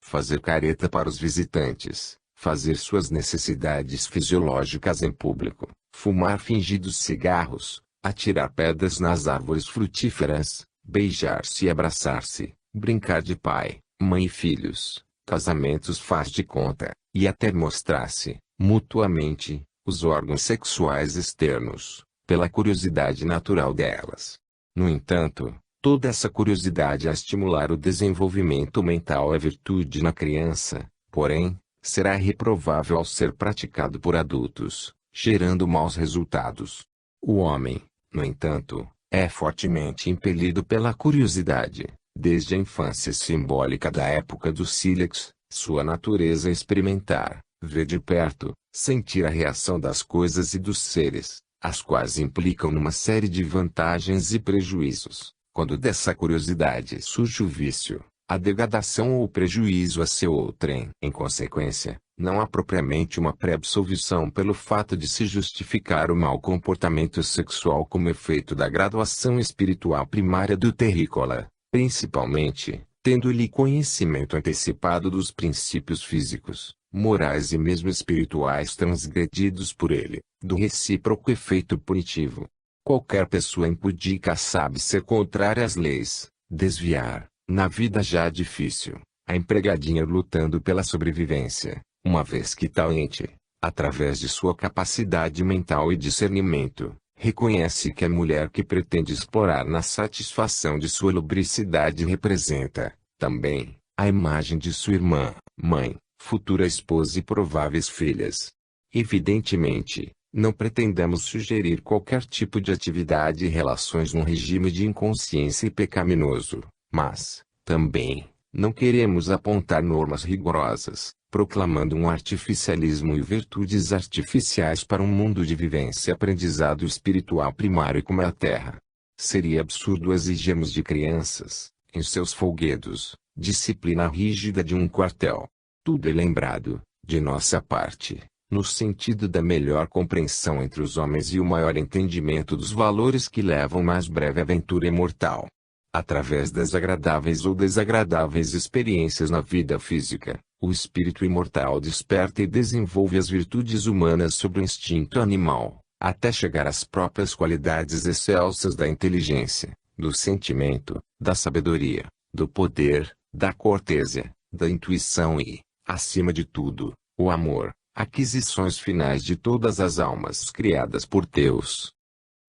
fazer careta para os visitantes, fazer suas necessidades fisiológicas em público, fumar fingidos cigarros, atirar pedras nas árvores frutíferas, beijar-se e abraçar-se, brincar de pai, mãe e filhos, casamentos faz de conta, e até mostrar-se, mutuamente, os órgãos sexuais externos, pela curiosidade natural delas. No entanto, toda essa curiosidade a estimular o desenvolvimento mental é virtude na criança, porém, será reprovável ao ser praticado por adultos, gerando maus resultados. O homem, no entanto, é fortemente impelido pela curiosidade, desde a infância simbólica da época do sílex, sua natureza é experimentar, ver de perto, sentir a reação das coisas e dos seres, as quais implicam numa série de vantagens e prejuízos. Quando dessa curiosidade surge o vício, a degradação ou o prejuízo a seu outrem. Em consequência, não há propriamente uma pré-absolvição pelo fato de se justificar o mau comportamento sexual como efeito da graduação espiritual primária do terrícola, principalmente, tendo-lhe conhecimento antecipado dos princípios físicos, morais e mesmo espirituais transgredidos por ele, do recíproco efeito punitivo. Qualquer pessoa impudica sabe ser contrária às leis, desviar, na vida já difícil, a empregadinha lutando pela sobrevivência, uma vez que tal ente, através de sua capacidade mental e discernimento, reconhece que a mulher que pretende explorar na satisfação de sua lubricidade representa, também, a imagem de sua irmã, mãe, futura esposa e prováveis filhas. Evidentemente, não pretendamos sugerir qualquer tipo de atividade e relações num regime de inconsciência e pecaminoso, mas, também, não queremos apontar normas rigorosas, proclamando um artificialismo e virtudes artificiais para um mundo de vivência e aprendizado espiritual primário como é a Terra. Seria absurdo exigirmos de crianças, em seus folguedos, disciplina rígida de um quartel. Tudo é lembrado, de nossa parte, no sentido da melhor compreensão entre os homens e o maior entendimento dos valores que levam mais breve aventura imortal. Através das agradáveis ou desagradáveis experiências na vida física, o espírito imortal desperta e desenvolve as virtudes humanas sobre o instinto animal, até chegar às próprias qualidades excelsas da inteligência, do sentimento, da sabedoria, do poder, da cortesia, da intuição e, acima de tudo, o amor, aquisições finais de todas as almas criadas por Deus.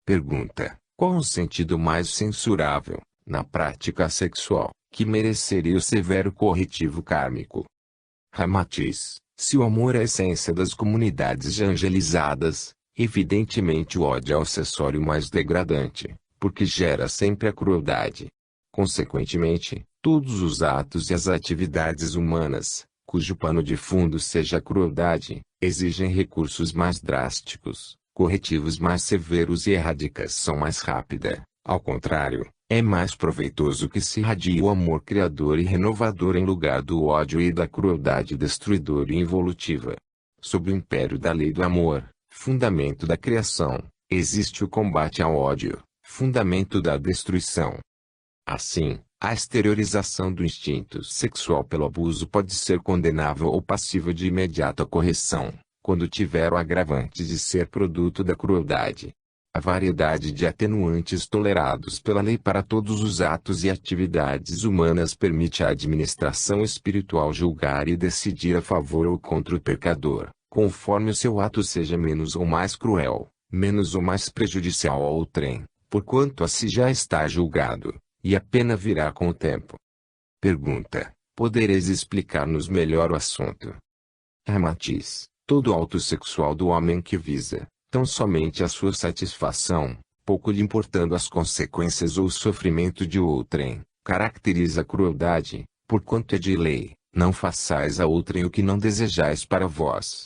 Pergunta: qual o sentido mais censurável, na prática sexual, que mereceria o severo corretivo kármico? Ramatiz: se o amor é a essência das comunidades já angelizadas, evidentemente o ódio é o acessório mais degradante, porque gera sempre a crueldade. Consequentemente, todos os atos e as atividades humanas, cujo pano de fundo seja a crueldade, exigem recursos mais drásticos, corretivos mais severos e erradicação mais rápida. Ao contrário, é mais proveitoso que se irradie o amor criador e renovador em lugar do ódio e da crueldade destruidora e involutiva. Sob o império da lei do amor, fundamento da criação, existe o combate ao ódio, fundamento da destruição. Assim, a exteriorização do instinto sexual pelo abuso pode ser condenável ou passível de imediata correção, quando tiver o agravante de ser produto da crueldade. A variedade de atenuantes tolerados pela lei para todos os atos e atividades humanas permite à administração espiritual julgar e decidir a favor ou contra o pecador, conforme o seu ato seja menos ou mais cruel, menos ou mais prejudicial ao outrem, porquanto assim já está julgado, e a pena virá com o tempo. Pergunta: podereis explicar-nos melhor o assunto? Ramatiz: todo ato sexual do homem que visa, tão somente a sua satisfação, pouco lhe importando as consequências ou o sofrimento de outrem, caracteriza a crueldade, porquanto é de lei, não façais a outrem o que não desejais para vós.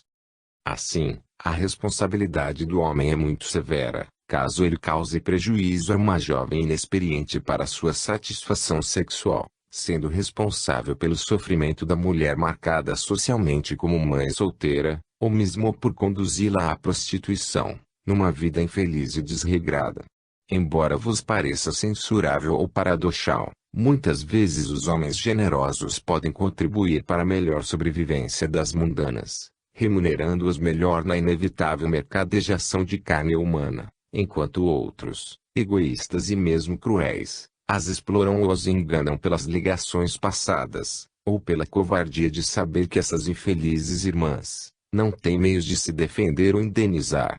Assim, a responsabilidade do homem é muito severa, caso ele cause prejuízo a uma jovem inexperiente para sua satisfação sexual, sendo responsável pelo sofrimento da mulher marcada socialmente como mãe solteira, ou mesmo por conduzi-la à prostituição, numa vida infeliz e desregrada. Embora vos pareça censurável ou paradoxal, Muitas vezes os homens generosos podem contribuir para a melhor sobrevivência das mundanas, remunerando-os melhor na inevitável mercadejação de carne humana, enquanto outros, egoístas e mesmo cruéis, as exploram ou os enganam pelas ligações passadas, ou pela covardia de saber que essas infelizes irmãs não têm meios de se defender ou indenizar.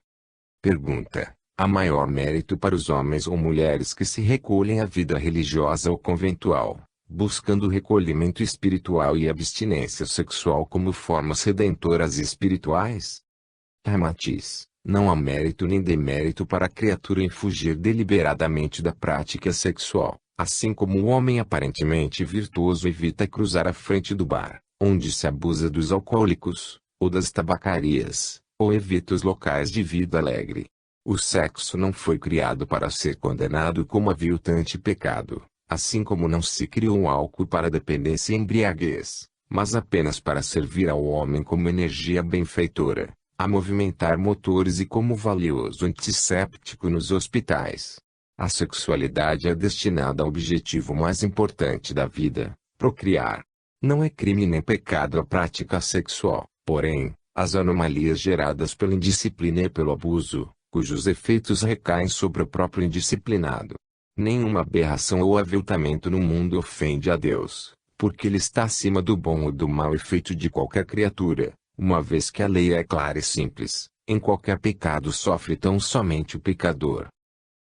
Pergunta: há maior mérito para os homens ou mulheres que se recolhem à vida religiosa ou conventual, buscando recolhimento espiritual e abstinência sexual como formas redentoras e espirituais? Ramatiz: não há mérito nem demérito para a criatura em fugir deliberadamente da prática sexual, assim como o homem aparentemente virtuoso evita cruzar a frente do bar, onde se abusa dos alcoólicos, ou das tabacarias, ou evita os locais de vida alegre. O sexo não foi criado para ser condenado como aviltante pecado, assim como não se criou o álcool para dependência e embriaguez, mas apenas para servir ao homem como energia benfeitora, a movimentar motores e como valioso antisséptico nos hospitais. A sexualidade é destinada ao objetivo mais importante da vida, procriar. Não é crime nem pecado a prática sexual, porém, as anomalias geradas pela indisciplina e pelo abuso, cujos efeitos recaem sobre o próprio indisciplinado. Nenhuma aberração ou aviltamento no mundo ofende a Deus, porque Ele está acima do bom ou do mau efeito de qualquer criatura, uma vez que a lei é clara e simples. Em qualquer pecado sofre tão somente o pecador.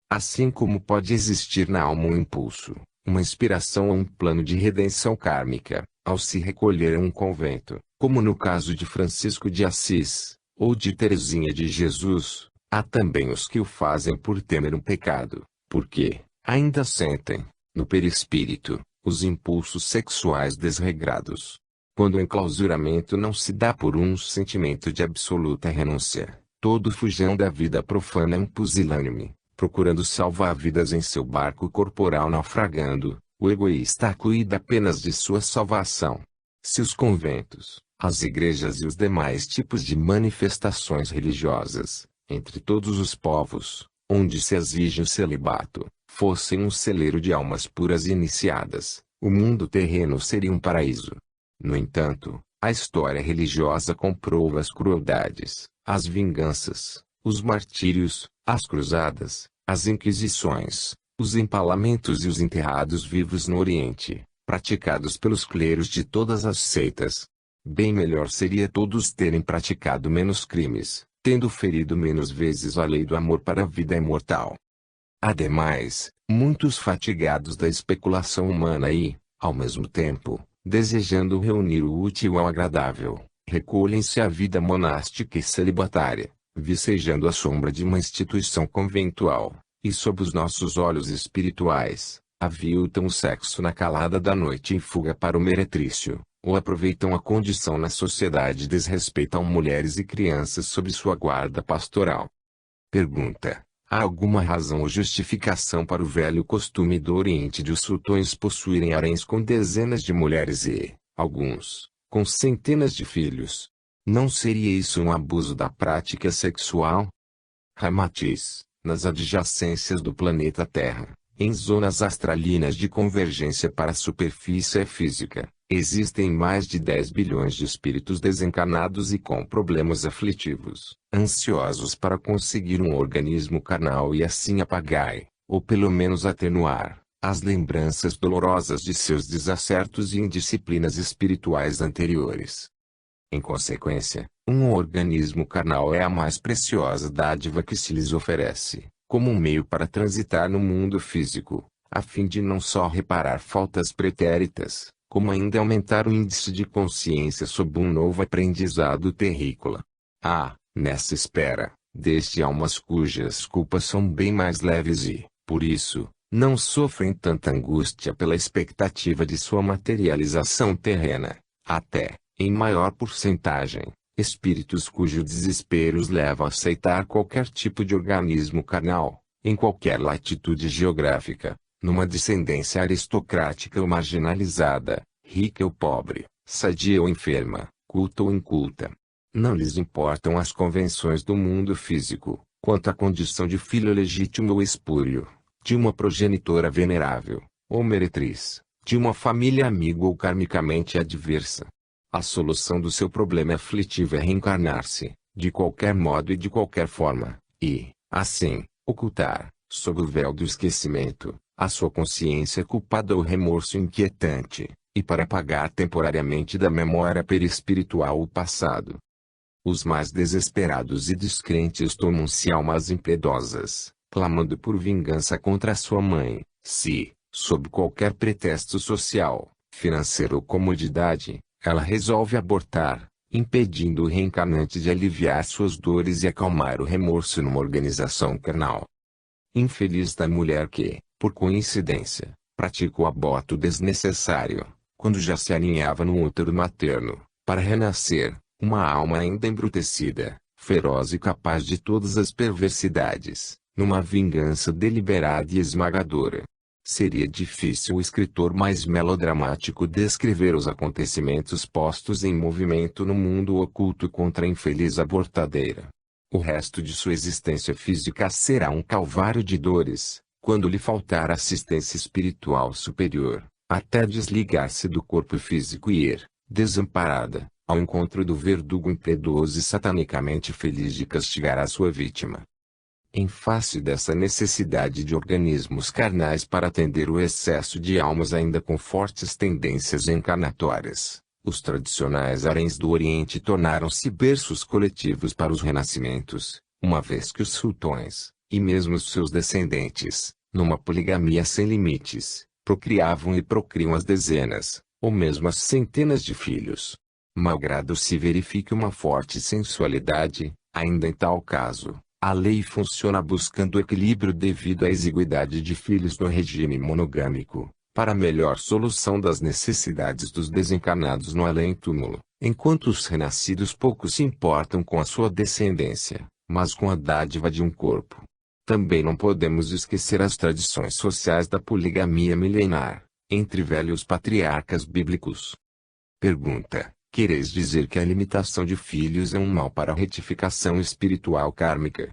Assim como pode existir na alma um impulso, uma inspiração ou um plano de redenção kármica, ao se recolher a um convento, como no caso de Francisco de Assis, ou de Teresinha de Jesus, há também os que o fazem por temer um pecado, porque ainda sentem, no perispírito, os impulsos sexuais desregrados. Quando o enclausuramento não se dá por um sentimento de absoluta renúncia, todo fujão da vida profana é um pusilânime, procurando salvar vidas em seu barco corporal naufragando. O egoísta cuida apenas de sua salvação. Se os conventos, as igrejas e os demais tipos de manifestações religiosas, entre todos os povos, onde se exige o celibato, fossem um celeiro de almas puras e iniciadas, o mundo terreno seria um paraíso. No entanto, a história religiosa comprova as crueldades, as vinganças, os martírios, as cruzadas, as inquisições, os empalamentos e os enterrados vivos no Oriente, praticados pelos clérigos de todas as seitas. Bem melhor seria todos terem praticado menos crimes, tendo ferido menos vezes a lei do amor para a vida imortal. Ademais, muitos fatigados da especulação humana e, ao mesmo tempo, desejando reunir o útil ao agradável, recolhem-se à vida monástica e celibatária, vicejando a sombra de uma instituição conventual, e sob os nossos olhos espirituais, aviltam o sexo na calada da noite em fuga para o meretrício, ou aproveitam a condição na sociedade e desrespeitam mulheres e crianças sob sua guarda pastoral. Pergunta: há alguma razão ou justificação para o velho costume do Oriente de os sultões possuírem haréns com dezenas de mulheres e, alguns, com centenas de filhos? Não seria isso um abuso da prática sexual? Ramatiz: nas adjacências do planeta Terra, em zonas astralinas de convergência para a superfície física, existem mais de 10 bilhões de espíritos desencarnados e com problemas aflitivos, ansiosos para conseguir um organismo carnal e assim apagar, ou pelo menos atenuar, as lembranças dolorosas de seus desacertos e indisciplinas espirituais anteriores. Em consequência, um organismo carnal é a mais preciosa dádiva que se lhes oferece, como um meio para transitar no mundo físico, a fim de não só reparar faltas pretéritas, como ainda aumentar o índice de consciência sob um novo aprendizado terrícola. Nessa espera, desde almas cujas culpas são bem mais leves e, por isso, não sofrem tanta angústia pela expectativa de sua materialização terrena, até, em maior porcentagem, espíritos cujo desespero os leva a aceitar qualquer tipo de organismo carnal, em qualquer latitude geográfica, numa descendência aristocrática ou marginalizada, rica ou pobre, sadia ou enferma, culta ou inculta. Não lhes importam as convenções do mundo físico, quanto à condição de filho legítimo ou espúrio, de uma progenitora venerável, ou meretriz, de uma família amiga ou karmicamente adversa. A solução do seu problema aflitivo é reencarnar-se, de qualquer modo e de qualquer forma, e, assim, ocultar, sob o véu do esquecimento, a sua consciência culpada ou remorso inquietante, e para apagar temporariamente da memória perispiritual o passado. Os mais desesperados e descrentes tornam-se almas impiedosas, clamando por vingança contra sua mãe, se, sob qualquer pretexto social, financeiro ou comodidade, ela resolve abortar, impedindo o reencarnante de aliviar suas dores e acalmar o remorso numa organização carnal. Infeliz da mulher que, por coincidência, pratica o aborto desnecessário, quando já se aninhava no útero materno, para renascer, uma alma ainda embrutecida, feroz e capaz de todas as perversidades, numa vingança deliberada e esmagadora. Seria difícil o escritor mais melodramático descrever os acontecimentos postos em movimento no mundo oculto contra a infeliz abortadeira. O resto de sua existência física será um calvário de dores, quando lhe faltar assistência espiritual superior, até desligar-se do corpo físico e ir, desamparada, ao encontro do verdugo impiedoso e satanicamente feliz de castigar a sua vítima. Em face dessa necessidade de organismos carnais para atender o excesso de almas ainda com fortes tendências encarnatórias, os tradicionais haréns do Oriente tornaram-se berços coletivos para os renascimentos, uma vez que os sultões, e mesmo os seus descendentes, numa poligamia sem limites, procriavam e procriam as dezenas, ou mesmo as centenas de filhos. Malgrado se verifique uma forte sensualidade, ainda em tal caso, a lei funciona buscando o equilíbrio devido à exiguidade de filhos no regime monogâmico, para melhor solução das necessidades dos desencarnados no além-túmulo, enquanto os renascidos pouco se importam com a sua descendência, mas com a dádiva de um corpo. Também não podemos esquecer as tradições sociais da poligamia milenar, entre velhos patriarcas bíblicos. Pergunta: quereis dizer que a limitação de filhos é um mal para a retificação espiritual kármica?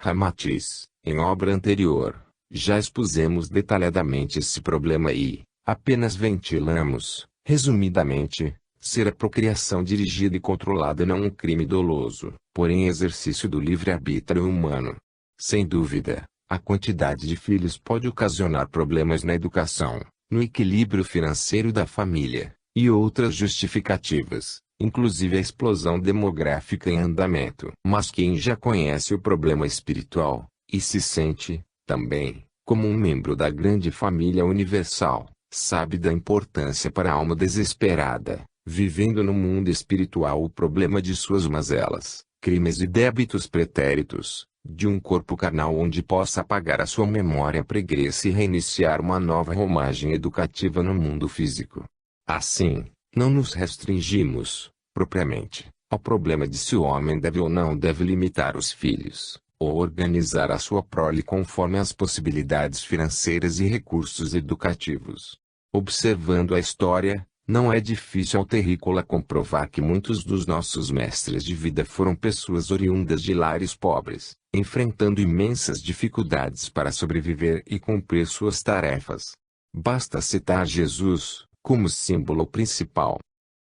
Ramatiz, em obra anterior, já expusemos detalhadamente esse problema e, apenas ventilamos, resumidamente, ser a procriação dirigida e controlada não um crime doloso, porém exercício do livre-arbítrio humano. Sem dúvida, a quantidade de filhos pode ocasionar problemas na educação, no equilíbrio financeiro da família, e outras justificativas, inclusive a explosão demográfica em andamento. Mas quem já conhece o problema espiritual, e se sente, também, como um membro da grande família universal, sabe da importância para a alma desesperada, vivendo no mundo espiritual o problema de suas mazelas, crimes e débitos pretéritos, de um corpo carnal onde possa apagar a sua memória pregressa e reiniciar uma nova romagem educativa no mundo físico. Assim, não nos restringimos, propriamente, ao problema de se o homem deve ou não deve limitar os filhos, ou organizar a sua prole conforme as possibilidades financeiras e recursos educativos. Observando a história, não é difícil ao terrícola comprovar que muitos dos nossos mestres de vida foram pessoas oriundas de lares pobres, enfrentando imensas dificuldades para sobreviver e cumprir suas tarefas. Basta citar Jesus como símbolo principal.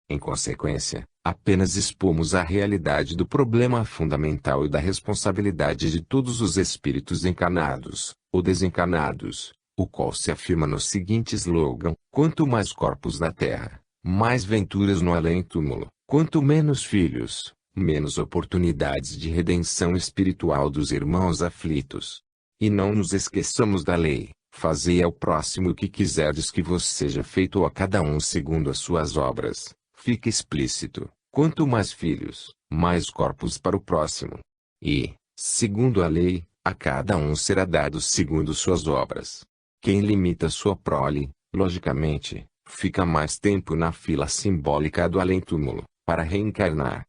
Em consequência, apenas expomos a realidade do problema fundamental e da responsabilidade de todos os espíritos encarnados, ou desencarnados, o qual se afirma no seguinte slogan: quanto mais corpos na terra, mais venturas no além-túmulo; quanto menos filhos, menos oportunidades de redenção espiritual dos irmãos aflitos. E não nos esqueçamos da lei: fazei ao próximo o que quiserdes que vos seja feito, ou a cada um segundo as suas obras. Fica explícito: quanto mais filhos, mais corpos para o próximo. E, segundo a lei, a cada um será dado segundo suas obras. Quem limita sua prole, logicamente, fica mais tempo na fila simbólica do além-túmulo, para reencarnar.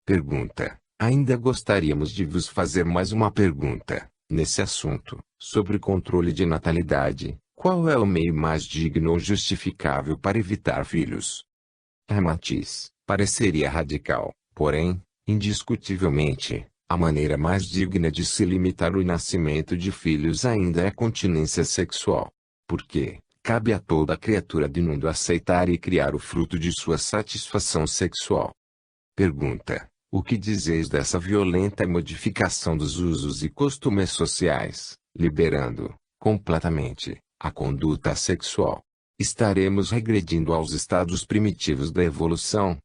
Pergunta: ainda gostaríamos de vos fazer mais uma pergunta. Nesse assunto, sobre controle de natalidade, qual é o meio mais digno ou justificável para evitar filhos? Ramatiz: pareceria radical, porém, indiscutivelmente, a maneira mais digna de se limitar o nascimento de filhos ainda é a continência sexual. Porque, Cabe a toda criatura do mundo aceitar e criar o fruto de sua satisfação sexual. Pergunta: o que dizeis dessa violenta modificação dos usos e costumes sociais, liberando, completamente, a conduta sexual? Estaremos regredindo aos estados primitivos da evolução?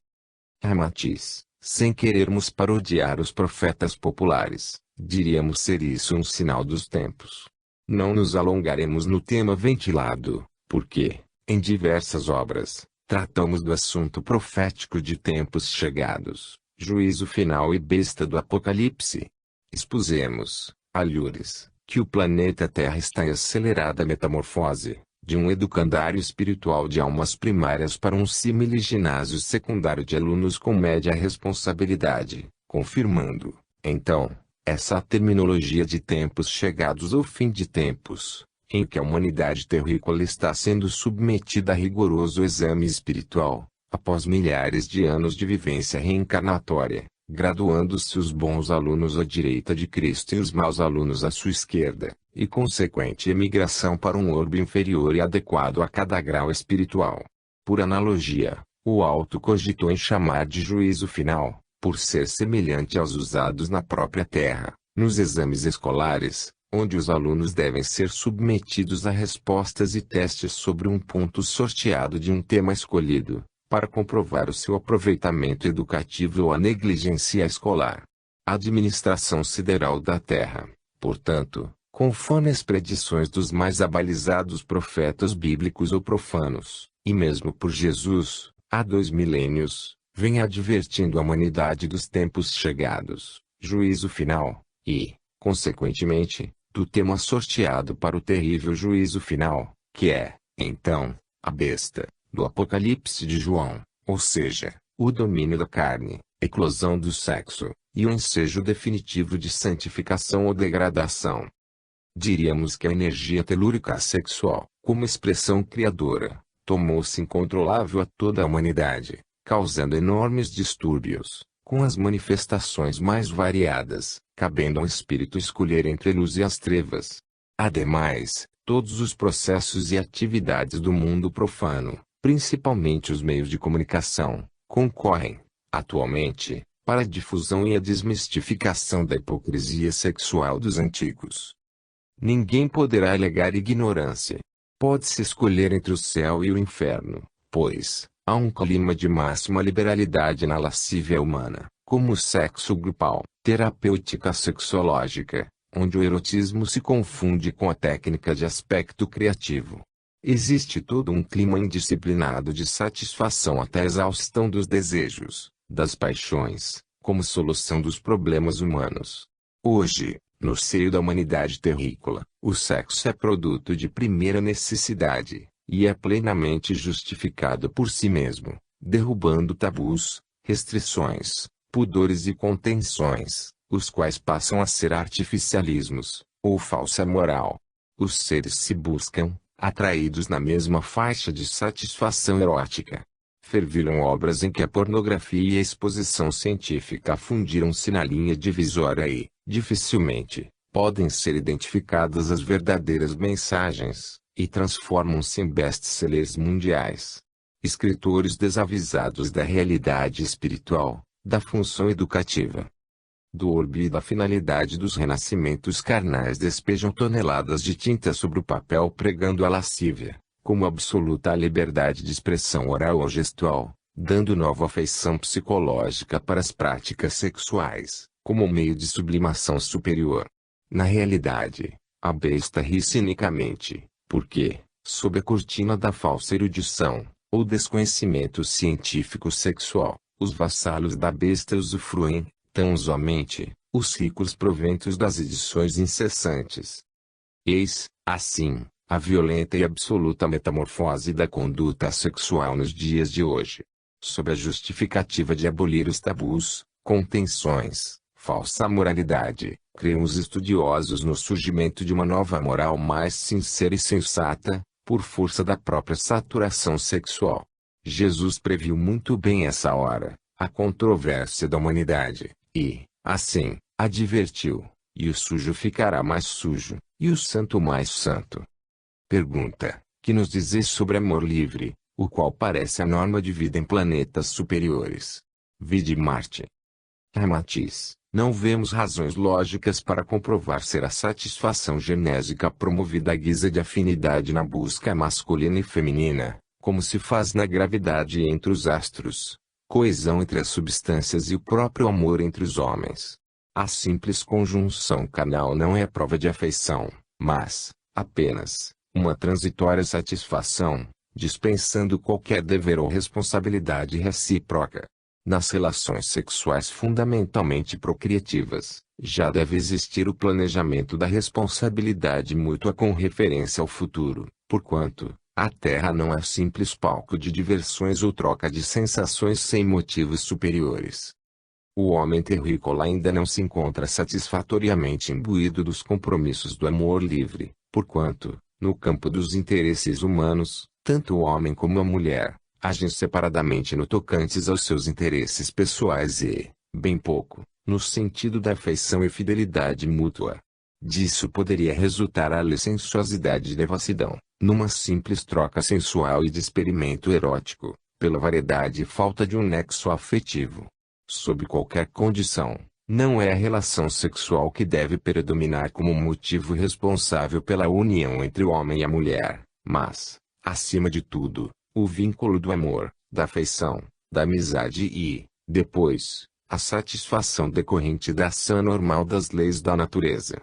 Ramatiz, sem querermos parodiar os profetas populares, diríamos ser isso um sinal dos tempos. Não nos alongaremos no tema ventilado, porque, em diversas obras, tratamos do assunto profético de tempos chegados, juízo final e besta do Apocalipse. Expusemos, alhures, que o planeta Terra está em acelerada metamorfose, de um educandário espiritual de almas primárias para um símile ginásio secundário de alunos com média responsabilidade, confirmando, então, essa terminologia de tempos chegados ou fim de tempos, em que a humanidade terrícola está sendo submetida a rigoroso exame espiritual, após milhares de anos de vivência reencarnatória, graduando-se os bons alunos à direita de Cristo e os maus alunos à sua esquerda, e consequente emigração para um orbe inferior e adequado a cada grau espiritual. Por analogia, o alto cogitou em chamar de juízo final, por ser semelhante aos usados na própria Terra, nos exames escolares, onde os alunos devem ser submetidos a respostas e testes sobre um ponto sorteado de um tema escolhido, para comprovar o seu aproveitamento educativo ou a negligência escolar. A administração sideral da Terra, portanto, conforme as predições dos mais abalizados profetas bíblicos ou profanos, e mesmo por Jesus, há 2 milênios, vem advertindo a humanidade dos tempos chegados, juízo final, e, consequentemente, do tema sorteado para o terrível juízo final, que é, então, a besta, do Apocalipse de João, ou seja, o domínio da carne, eclosão do sexo, e o ensejo definitivo de santificação ou degradação. Diríamos que a energia telúrica sexual, como expressão criadora, tomou-se incontrolável a toda a humanidade, causando enormes distúrbios, com as manifestações mais variadas, cabendo ao espírito escolher entre a luz e as trevas. Ademais, todos os processos e atividades do mundo profano, principalmente os meios de comunicação, concorrem, atualmente, para a difusão e a desmistificação da hipocrisia sexual dos antigos. Ninguém poderá alegar ignorância. Pode-se escolher entre o céu e o inferno, pois há um clima de máxima liberalidade na lascívia humana, como o sexo grupal, terapêutica sexológica, onde o erotismo se confunde com a técnica de aspecto criativo. Existe todo um clima indisciplinado de satisfação até a exaustão dos desejos, das paixões, como solução dos problemas humanos. Hoje, no seio da humanidade terrícola, o sexo é produto de primeira necessidade, e é plenamente justificado por si mesmo, derrubando tabus, restrições, pudores e contenções, os quais passam a ser artificialismos, ou falsa moral. Os seres se buscam, atraídos na mesma faixa de satisfação erótica. Fervilham obras em que a pornografia e a exposição científica afundiram-se na linha divisória e, dificilmente, podem ser identificadas as verdadeiras mensagens, e transformam-se em best-sellers mundiais. Escritores desavisados da realidade espiritual, da função educativa, do orbe e da finalidade dos renascimentos carnais despejam toneladas de tinta sobre o papel pregando a lascívia, como absoluta a liberdade de expressão oral ou gestual, dando nova afeição psicológica para as práticas sexuais, como meio de sublimação superior. Na realidade, a besta ri cinicamente, porque, sob a cortina da falsa erudição, ou desconhecimento científico sexual, os vassalos da besta usufruem, tão somente, os ricos proventos das edições incessantes. Eis, assim, a violenta e absoluta metamorfose da conduta sexual nos dias de hoje. Sob a justificativa de abolir os tabus, contenções, falsa moralidade, creem os estudiosos no surgimento de uma nova moral mais sincera e sensata, por força da própria saturação sexual. Jesus previu muito bem essa hora, a controvérsia da humanidade, e, assim, advertiu, e o sujo ficará mais sujo, e o santo mais santo. Pergunta: Que nos dizes sobre amor livre, o qual parece a norma de vida em planetas superiores? Vide Marte. Matiz. Não vemos razões lógicas para comprovar ser a satisfação genésica promovida à guisa de afinidade na busca masculina e feminina, como se faz na gravidade entre os astros, coesão entre as substâncias e o próprio amor entre os homens. A simples conjunção carnal não é prova de afeição, mas, apenas, uma transitória satisfação, dispensando qualquer dever ou responsabilidade recíproca. Nas relações sexuais fundamentalmente procriativas, já deve existir o planejamento da responsabilidade mútua com referência ao futuro, porquanto, a Terra não é simples palco de diversões ou troca de sensações sem motivos superiores. O homem terrícola ainda não se encontra satisfatoriamente imbuído dos compromissos do amor livre, porquanto, no campo dos interesses humanos, tanto o homem como a mulher agem separadamente no tocantes aos seus interesses pessoais e, bem pouco, no sentido da afeição e fidelidade mútua. Disso poderia resultar a licenciosidade e devassidão, numa simples troca sensual e de experimento erótico, pela variedade e falta de um nexo afetivo. Sob qualquer condição, não é a relação sexual que deve predominar como motivo responsável pela união entre o homem e a mulher, mas, acima de tudo, o vínculo do amor, da afeição, da amizade e, depois, a satisfação decorrente da ação normal das leis da natureza.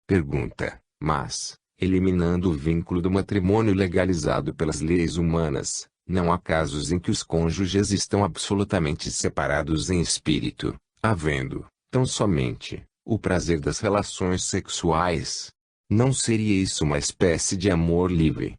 Pergunta: mas, eliminando o vínculo do matrimônio legalizado pelas leis humanas, não há casos em que os cônjuges estão absolutamente separados em espírito, havendo, tão somente, o prazer das relações sexuais? Não seria isso uma espécie de amor livre?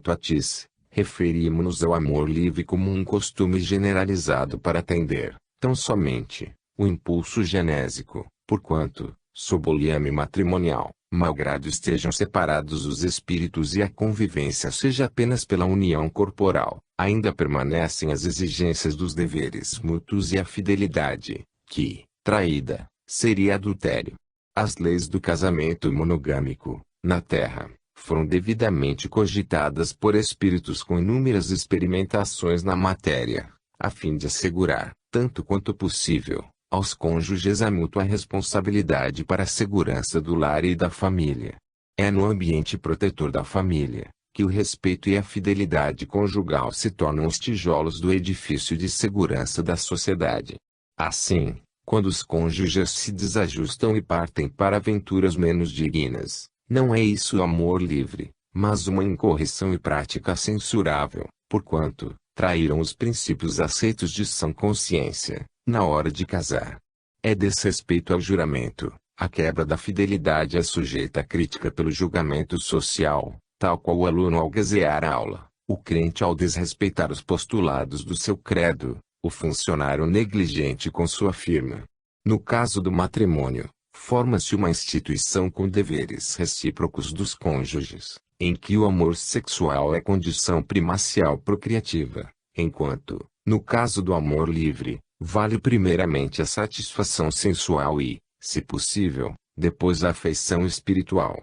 Atis. Referimos-nos ao amor livre como um costume generalizado para atender, tão somente, o impulso genésico, porquanto, sob o liame matrimonial, malgrado estejam separados os espíritos e a convivência seja apenas pela união corporal, ainda permanecem as exigências dos deveres mútuos e a fidelidade, que, traída, seria adultério. As leis do casamento monogâmico, na Terra, foram devidamente cogitadas por espíritos com inúmeras experimentações na matéria, a fim de assegurar, tanto quanto possível, aos cônjuges a mútua responsabilidade para a segurança do lar e da família. É no ambiente protetor da família, que o respeito e a fidelidade conjugal se tornam os tijolos do edifício de segurança da sociedade. Assim, quando os cônjuges se desajustam e partem para aventuras menos dignas, não é isso amor livre, mas uma incorreção e prática censurável, porquanto, traíram os princípios aceitos de sã consciência, na hora de casar. É desrespeito ao juramento, a quebra da fidelidade é sujeita a crítica pelo julgamento social, tal qual o aluno ao gazear a aula, o crente ao desrespeitar os postulados do seu credo, o funcionário negligente com sua firma. No caso do matrimônio, forma-se uma instituição com deveres recíprocos dos cônjuges, em que o amor sexual é condição primacial procriativa, enquanto, no caso do amor livre, vale primeiramente a satisfação sensual e, se possível, depois a afeição espiritual.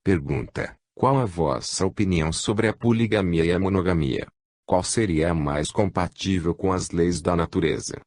Pergunta: qual a vossa opinião sobre a poligamia e a monogamia? Qual seria a mais compatível com as leis da natureza?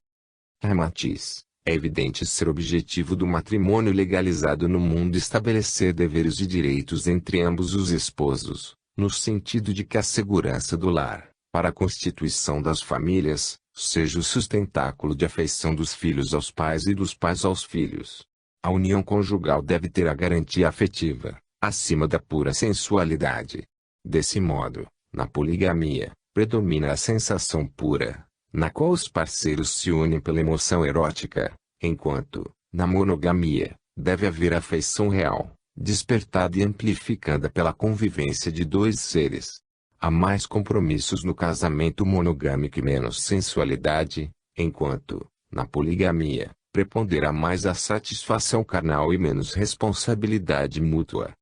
Matiz. É evidente ser objetivo do matrimônio legalizado no mundo estabelecer deveres e direitos entre ambos os esposos, no sentido de que a segurança do lar, para a constituição das famílias, seja o sustentáculo de afeição dos filhos aos pais e dos pais aos filhos. A união conjugal deve ter a garantia afetiva, acima da pura sensualidade. Desse modo, na poligamia, predomina a sensação pura, na qual os parceiros se unem pela emoção erótica, enquanto, na monogamia, deve haver afeição real, despertada e amplificada pela convivência de dois seres. Há mais compromissos no casamento monogâmico e menos sensualidade, enquanto, na poligamia, prepondera mais a satisfação carnal e menos responsabilidade mútua.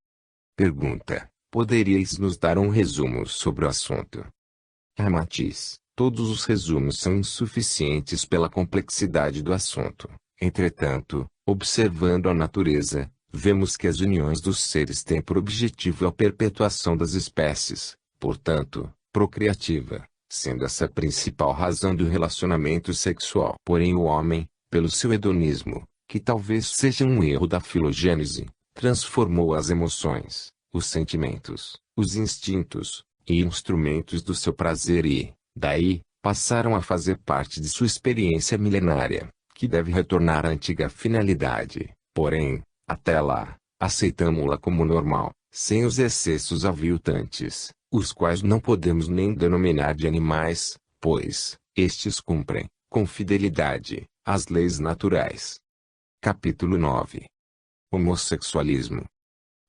Pergunta: poderíeis nos dar um resumo sobre o assunto? Matiz. Todos os resumos são insuficientes pela complexidade do assunto. Entretanto, observando a natureza, vemos que as uniões dos seres têm por objetivo a perpetuação das espécies, portanto, procriativa, sendo essa a principal razão do relacionamento sexual. Porém o homem, pelo seu hedonismo, que talvez seja um erro da filogênese, transformou as emoções, os sentimentos, os instintos, em instrumentos do seu prazer e, daí, passaram a fazer parte de sua experiência milenária, que deve retornar à antiga finalidade. Porém, até lá, aceitamo-la como normal, sem os excessos aviltantes, os quais não podemos nem denominar de animais, pois, estes cumprem, com fidelidade, as leis naturais. Capítulo 9. Homossexualismo.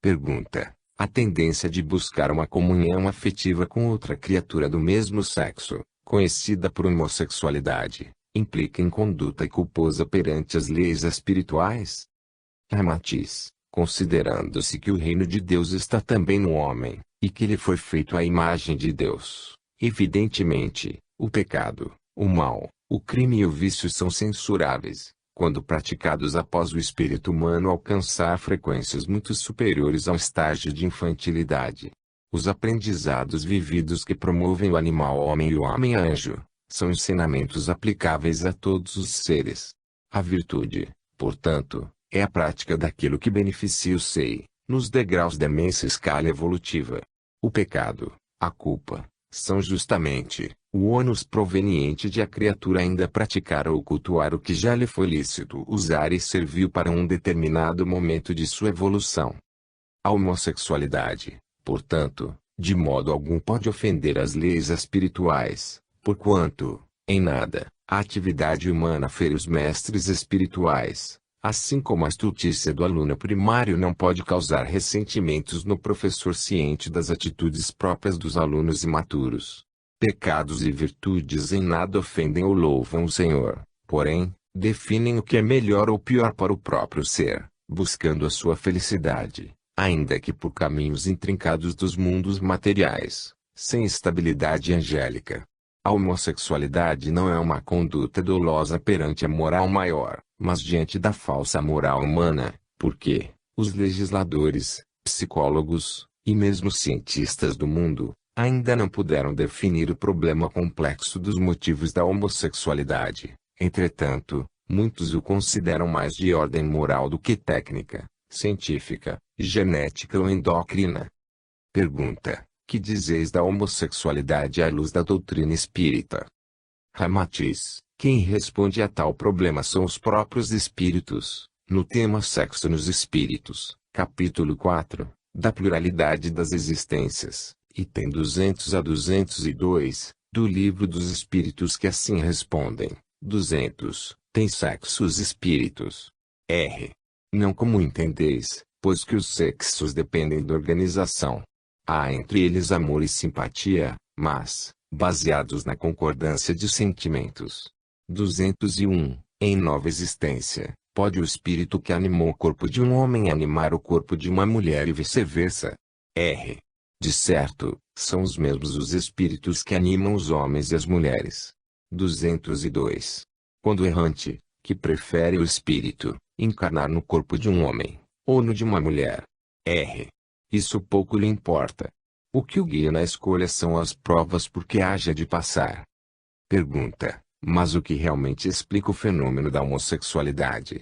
Pergunta: a tendência de buscar uma comunhão afetiva com outra criatura do mesmo sexo, conhecida por homossexualidade, implica em conduta culposa perante as leis espirituais? Ramatiz, considerando-se que o reino de Deus está também no homem, e que ele foi feito à imagem de Deus, evidentemente, o pecado, o mal, o crime e o vício são censuráveis, quando praticados após o espírito humano alcançar frequências muito superiores ao estágio de infantilidade. Os aprendizados vividos que promovem o animal homem e o homem anjo, são ensinamentos aplicáveis a todos os seres. A virtude, portanto, é a prática daquilo que beneficia o ser, nos degraus da imensa escala evolutiva. O pecado, a culpa, são justamente o ônus proveniente de a criatura ainda praticar ou cultuar o que já lhe foi lícito usar e serviu para um determinado momento de sua evolução. A homossexualidade, portanto, de modo algum pode ofender as leis espirituais, porquanto, em nada, a atividade humana fere os mestres espirituais, assim como a astutícia do aluno primário não pode causar ressentimentos no professor ciente das atitudes próprias dos alunos imaturos. Pecados e virtudes em nada ofendem ou louvam o Senhor, porém, definem o que é melhor ou pior para o próprio ser, buscando a sua felicidade, ainda que por caminhos intrincados dos mundos materiais, sem estabilidade angélica. A homossexualidade não é uma conduta dolosa perante a moral maior, mas diante da falsa moral humana, porque os legisladores, psicólogos, e mesmo cientistas do mundo, ainda não puderam definir o problema complexo dos motivos da homossexualidade. Entretanto, muitos o consideram mais de ordem moral do que técnica, científica, genética ou endocrina. Pergunta: que dizeis da homossexualidade à luz da doutrina espírita? Ramatiz: quem responde a tal problema são os próprios espíritos, no tema Sexo nos Espíritos, capítulo 4, da pluralidade das existências, item 200 a 202, do Livro dos Espíritos, que assim respondem. 200. Tem sexo os espíritos? R. Não como entendeis, pois que os sexos dependem da organização. Há entre eles amor e simpatia, mas, baseados na concordância de sentimentos. 201. Em nova existência, pode o espírito que animou o corpo de um homem animar o corpo de uma mulher e vice-versa? R. De certo, são os mesmos os espíritos que animam os homens e as mulheres. 202. Quando o errante, que prefere o espírito, encarnar no corpo de um homem, ou no de uma mulher? R. Isso pouco lhe importa. O que o guia na escolha são as provas por que haja de passar. Pergunta: mas o que realmente explica o fenômeno da homossexualidade?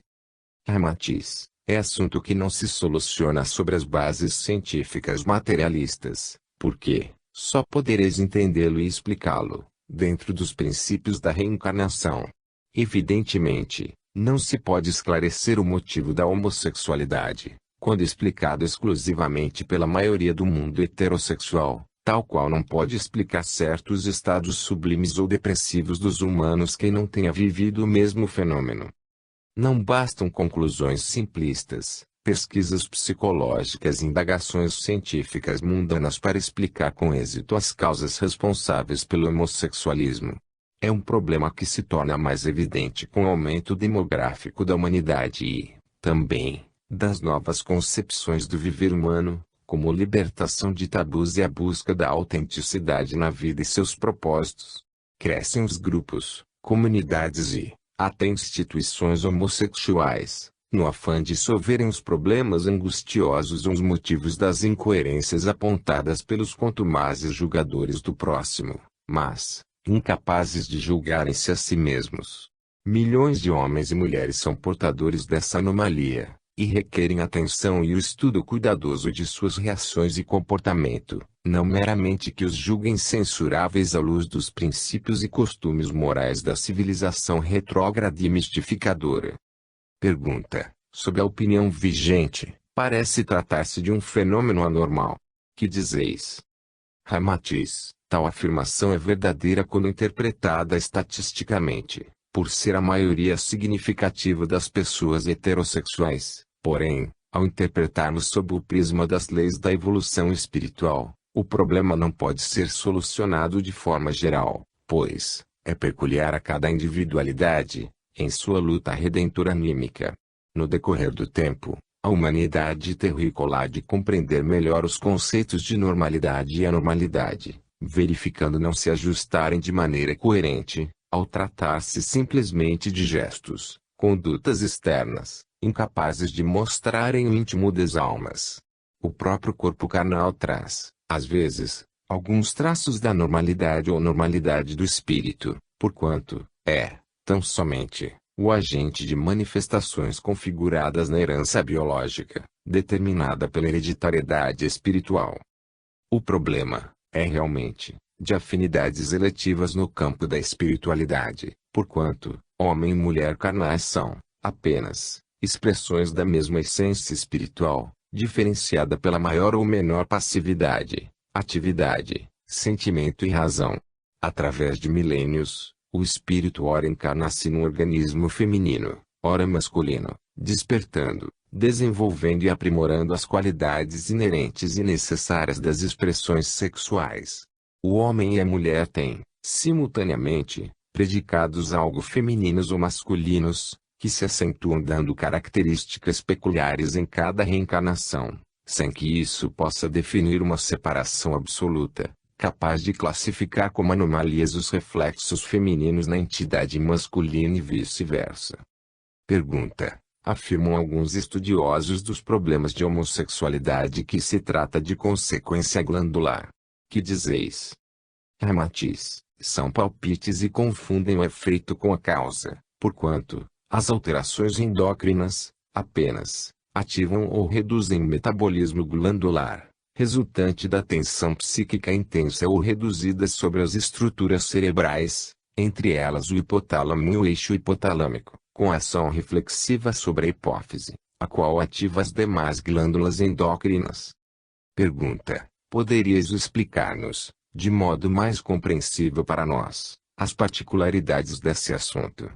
Ramatiz: é assunto que não se soluciona sobre as bases científicas materialistas, porque só podereis entendê-lo e explicá-lo dentro dos princípios da reencarnação. Evidentemente, não se pode esclarecer o motivo da homossexualidade, quando explicado exclusivamente pela maioria do mundo heterossexual, tal qual não pode explicar certos estados sublimes ou depressivos dos humanos quem não tenha vivido o mesmo fenômeno. Não bastam conclusões simplistas, pesquisas psicológicas e indagações científicas mundanas para explicar com êxito as causas responsáveis pelo homossexualismo. É um problema que se torna mais evidente com o aumento demográfico da humanidade e, também, das novas concepções do viver humano, como libertação de tabus e a busca da autenticidade na vida e seus propósitos. Crescem os grupos, comunidades e, até instituições homossexuais, No afã de solverem os problemas angustiosos ou os motivos das incoerências apontadas pelos contumazes julgadores do próximo, mas, incapazes de julgarem-se a si mesmos. Milhões de homens e mulheres são portadores dessa anomalia, e requerem atenção e o estudo cuidadoso de suas reações e comportamento, não meramente que os julguem censuráveis à luz dos princípios e costumes morais da civilização retrógrada e mistificadora. Pergunta: sob a opinião vigente, parece tratar-se de um fenômeno anormal. Que dizeis? Ramatiz: tal afirmação é verdadeira quando interpretada estatisticamente, por ser a maioria significativa das pessoas heterossexuais. Porém, ao interpretarmos sob o prisma das leis da evolução espiritual, o problema não pode ser solucionado de forma geral, pois é peculiar a cada individualidade, em sua luta redentora anímica. No decorrer do tempo, a humanidade terrícola de compreender melhor os conceitos de normalidade e anormalidade, verificando não se ajustarem de maneira coerente, ao tratar-se simplesmente de gestos, condutas externas, incapazes de mostrarem o íntimo das almas. O próprio corpo carnal traz, às vezes, alguns traços da normalidade ou normalidade do espírito, porquanto tão somente, o agente de manifestações configuradas na herança biológica, determinada pela hereditariedade espiritual. O problema é realmente de afinidades eletivas no campo da espiritualidade, porquanto homem e mulher carnais são apenas expressões da mesma essência espiritual, diferenciada pela maior ou menor passividade, atividade, sentimento e razão. Através de milênios, o espírito ora encarna-se num organismo feminino, ora masculino, despertando, desenvolvendo e aprimorando as qualidades inerentes e necessárias das expressões sexuais. O homem e a mulher têm, simultaneamente, predicados algo femininos ou masculinos, que se acentuam dando características peculiares em cada reencarnação, sem que isso possa definir uma separação absoluta, capaz de classificar como anomalias os reflexos femininos na entidade masculina e vice-versa. Pergunta: afirmam alguns estudiosos dos problemas de homossexualidade que se trata de consequência glandular. Que dizeis? Ramatiz: são palpites e confundem o efeito com a causa, porquanto as alterações endócrinas apenas ativam ou reduzem o metabolismo glandular, resultante da tensão psíquica intensa ou reduzida sobre as estruturas cerebrais, entre elas o hipotálamo e o eixo hipotalâmico, com ação reflexiva sobre a hipófise, a qual ativa as demais glândulas endócrinas. Pergunta: poderias explicar-nos, de modo mais compreensível para nós, as particularidades desse assunto?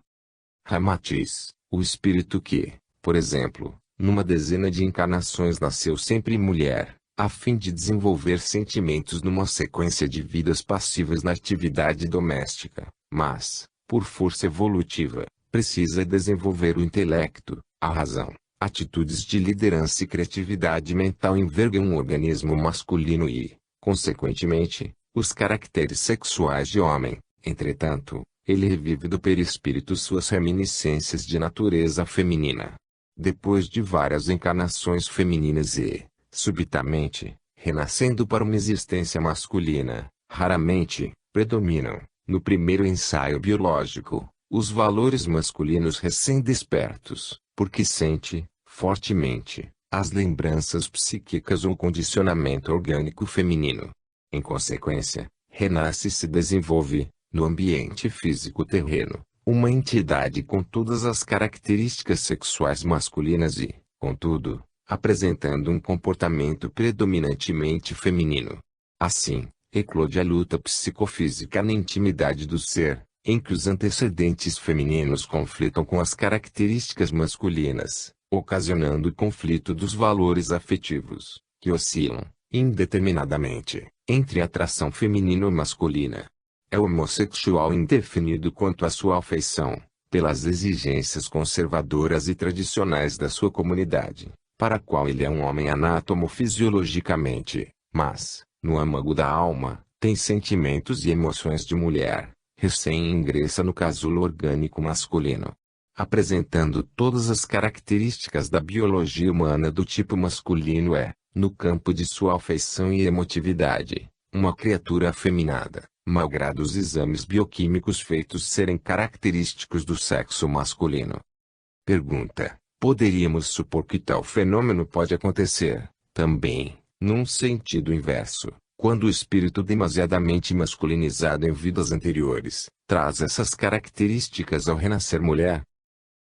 Ramatiz: o espírito que, por exemplo, numa dezena de encarnações nasceu sempre mulher, a fim de desenvolver sentimentos numa sequência de vidas passivas na atividade doméstica, mas, por força evolutiva, precisa desenvolver o intelecto, a razão, atitudes de liderança e criatividade mental envergam um organismo masculino e, consequentemente, os caracteres sexuais de homem. Entretanto, ele revive do perispírito suas reminiscências de natureza feminina. Depois de várias encarnações femininas e, subitamente, renascendo para uma existência masculina, raramente, predominam, no primeiro ensaio biológico, os valores masculinos recém-despertos, porque sente, fortemente, as lembranças psíquicas ou condicionamento orgânico feminino. Em consequência, renasce e se desenvolve, no ambiente físico terreno, uma entidade com todas as características sexuais masculinas e, contudo, apresentando um comportamento predominantemente feminino. Assim, eclode a luta psicofísica na intimidade do ser, em que os antecedentes femininos conflitam com as características masculinas, ocasionando o conflito dos valores afetivos, que oscilam, indeterminadamente, entre atração feminina ou masculina. É homossexual indefinido quanto à sua afeição, pelas exigências conservadoras e tradicionais da sua comunidade, para a qual ele é um homem anatomo-fisiologicamente, mas, no âmago da alma, tem sentimentos e emoções de mulher, recém-ingressa no casulo orgânico masculino. apresentando todas as características da biologia humana do tipo masculino no campo de sua afeição e emotividade, uma criatura afeminada, malgrado os exames bioquímicos feitos serem característicos do sexo masculino. Pergunta: poderíamos supor que tal fenômeno pode acontecer, também, num sentido inverso, quando o espírito demasiadamente masculinizado em vidas anteriores, traz essas características ao renascer mulher?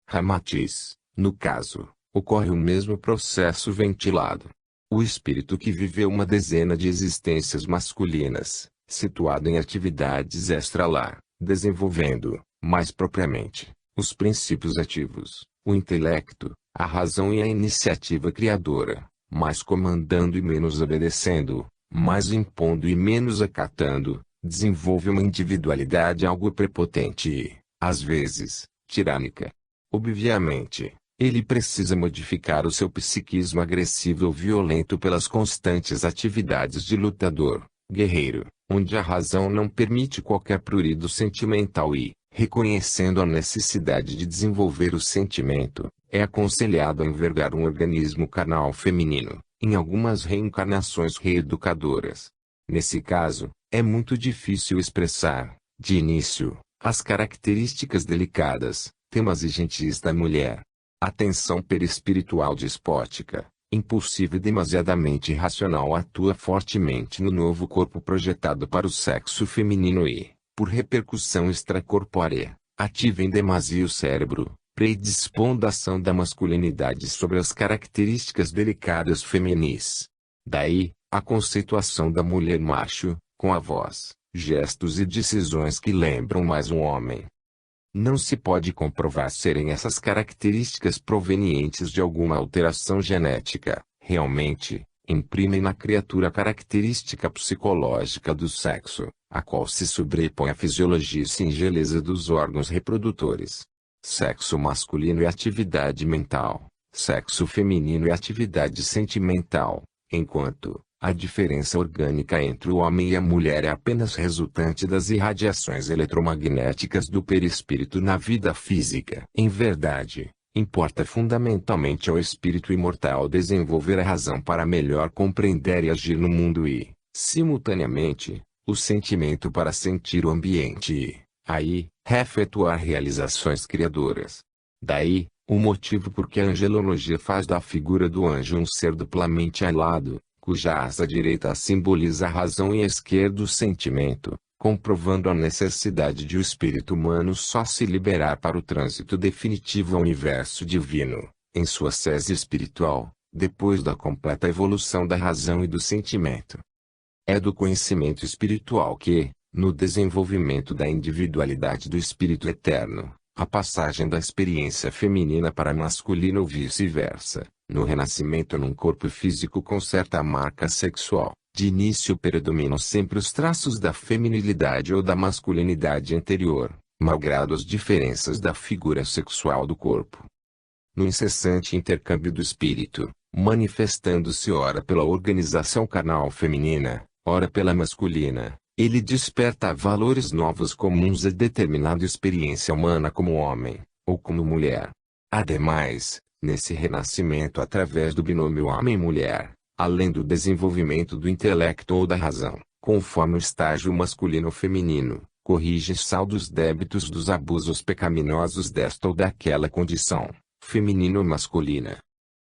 Ramatiz: no caso, ocorre o mesmo processo ventilado. O espírito que viveu uma dezena de existências masculinas, situado em atividades extralar, desenvolvendo, mais propriamente, os princípios ativos, o intelecto, a razão e a iniciativa criadora, mais comandando e menos obedecendo, mais impondo e menos acatando, desenvolve uma individualidade algo prepotente e, às vezes, tirânica. Obviamente, ele precisa modificar o seu psiquismo agressivo ou violento pelas constantes atividades de lutador, guerreiro, onde a razão não permite qualquer prurido sentimental e, reconhecendo a necessidade de desenvolver o sentimento, é aconselhado a envergar um organismo carnal feminino, em algumas reencarnações reeducadoras. Nesse caso, é muito difícil expressar, de início, as características delicadas, temas e gentis da mulher. A tensão perispiritual despótica, impulsiva e demasiadamente irracional atua fortemente no novo corpo projetado para o sexo feminino e, por repercussão extracorpórea, ativa em demasia o cérebro, predispondo a ação da masculinidade sobre as características delicadas feminis. Daí, a conceituação da mulher macho, com a voz, gestos e decisões que lembram mais um homem. Não se pode comprovar serem essas características provenientes de alguma alteração genética, realmente, imprimem na criatura a característica psicológica do sexo, a qual se sobrepõe à fisiologia e singeleza dos órgãos reprodutores. Sexo masculino é atividade mental, sexo feminino é atividade sentimental, enquanto a diferença orgânica entre o homem e a mulher é apenas resultante das irradiações eletromagnéticas do perispírito na vida física. Em verdade, importa fundamentalmente ao espírito imortal desenvolver a razão para melhor compreender e agir no mundo e, simultaneamente, o sentimento para sentir o ambiente e, aí, efetuar realizações criadoras. Daí, o motivo por que a angelologia faz da figura do anjo um ser duplamente alado, cuja asa direita simboliza a razão e a esquerda o sentimento, comprovando a necessidade de o espírito humano só se liberar para o trânsito definitivo ao universo divino, em sua sese espiritual, depois da completa evolução da razão e do sentimento. É do conhecimento espiritual que, no desenvolvimento da individualidade do espírito eterno, a passagem da experiência feminina para a masculina ou vice-versa, no renascimento num corpo físico com certa marca sexual, de início predominam sempre os traços da feminilidade ou da masculinidade anterior, malgrado as diferenças da figura sexual do corpo. No incessante intercâmbio do espírito, manifestando-se ora pela organização carnal feminina, ora pela masculina, ele desperta valores novos comuns a determinada experiência humana como homem, ou como mulher. Ademais, nesse renascimento através do binômio homem-mulher, além do desenvolvimento do intelecto ou da razão, conforme o estágio masculino-feminino, corrige saldos débitos dos abusos pecaminosos desta ou daquela condição, feminina ou masculina.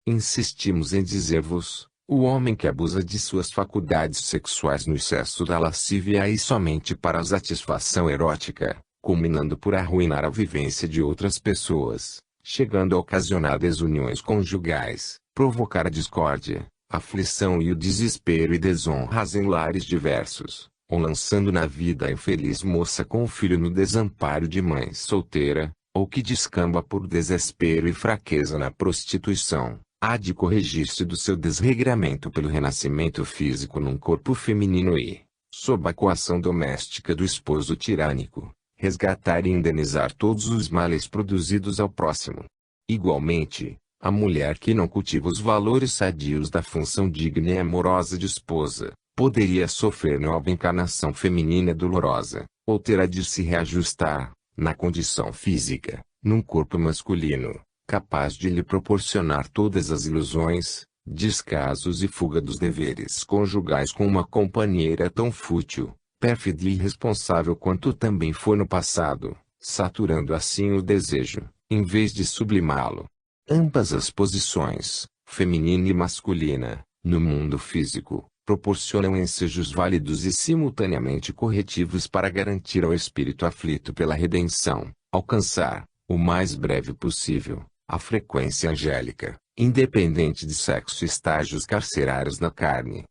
Insistimos em dizer-vos, o homem que abusa de suas faculdades sexuais no excesso da lascívia e somente para a satisfação erótica, culminando por arruinar a vivência de outras pessoas, chegando a ocasionar desuniões conjugais, provocar a discórdia, aflição e o desespero e desonras em lares diversos, ou lançando na vida a infeliz moça com o filho no desamparo de mãe solteira, ou que descamba por desespero e fraqueza na prostituição, há de corrigir-se do seu desregramento pelo renascimento físico num corpo feminino e, sob a coação doméstica do esposo tirânico, resgatar e indenizar todos os males produzidos ao próximo. Igualmente, a mulher que não cultiva os valores sadios da função digna e amorosa de esposa, poderia sofrer nova encarnação feminina dolorosa, ou terá de se reajustar, na condição física, num corpo masculino, capaz de lhe proporcionar todas as ilusões, descasos e fuga dos deveres conjugais com uma companheira tão fútil, pérfida e irresponsável quanto também foi no passado, saturando assim o desejo, em vez de sublimá-lo. Ambas as posições, feminina e masculina, no mundo físico, proporcionam ensejos válidos e simultaneamente corretivos para garantir ao espírito aflito pela redenção, alcançar, o mais breve possível, a frequência angélica, independente de sexo e estágios carcerários na carne.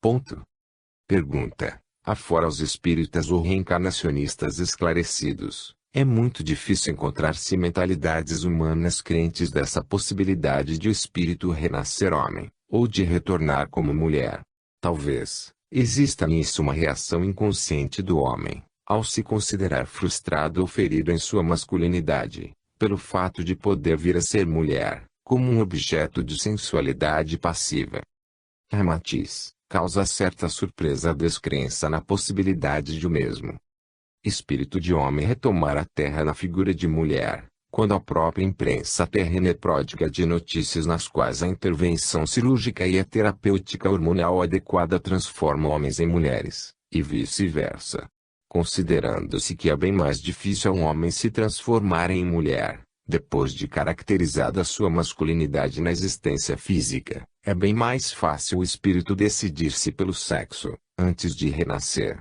Ponto. Pergunta. Afora os espíritas ou reencarnacionistas esclarecidos, é muito difícil encontrar-se mentalidades humanas crentes dessa possibilidade de o espírito renascer homem, ou de retornar como mulher. Talvez, exista nisso uma reação inconsciente do homem, ao se considerar frustrado ou ferido em sua masculinidade, pelo fato de poder vir a ser mulher, como um objeto de sensualidade passiva. Matiz, causa certa surpresa a descrença na possibilidade de o mesmo espírito de homem retomar a terra na figura de mulher, quando a própria imprensa terrena é pródiga de notícias nas quais a intervenção cirúrgica e a terapêutica hormonal adequada transforma homens em mulheres, e vice-versa. Considerando-se que é bem mais difícil a um homem se transformar em mulher, depois de caracterizada sua masculinidade na existência física, é bem mais fácil o espírito decidir-se pelo sexo, antes de renascer.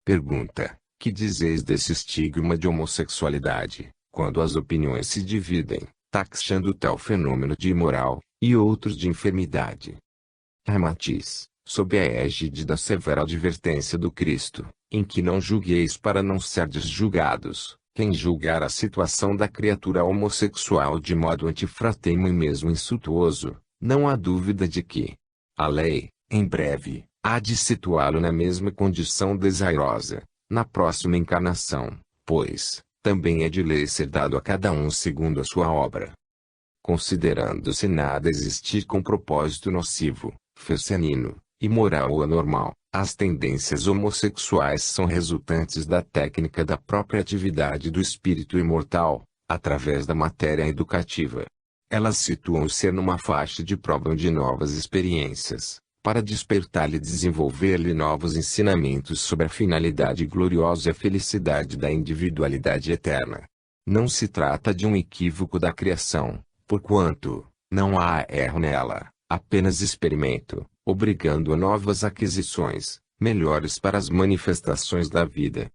Pergunta: que dizeis desse estigma de homossexualidade, quando as opiniões se dividem, taxando tal fenômeno de imoral, e outros de enfermidade? Matiz, sob a égide da severa advertência do Cristo, em que não julgueis para não serdes julgados, quem julgar a situação da criatura homossexual de modo antifratemo e mesmo insultuoso, não há dúvida de que a lei, em breve, há de situá-lo na mesma condição desairosa, na próxima encarnação, pois, também é de lei ser dado a cada um segundo a sua obra. Considerando-se nada existir com propósito nocivo, fecenino, imoral ou anormal, as tendências homossexuais são resultantes da técnica da própria atividade do espírito imortal, através da matéria educativa. Elas situam o ser numa faixa de prova de novas experiências, para despertar-lhe e desenvolver-lhe novos ensinamentos sobre a finalidade gloriosa e a felicidade da individualidade eterna. Não se trata de um equívoco da criação, porquanto não há erro nela, apenas experimento, obrigando a novas aquisições, melhores para as manifestações da vida.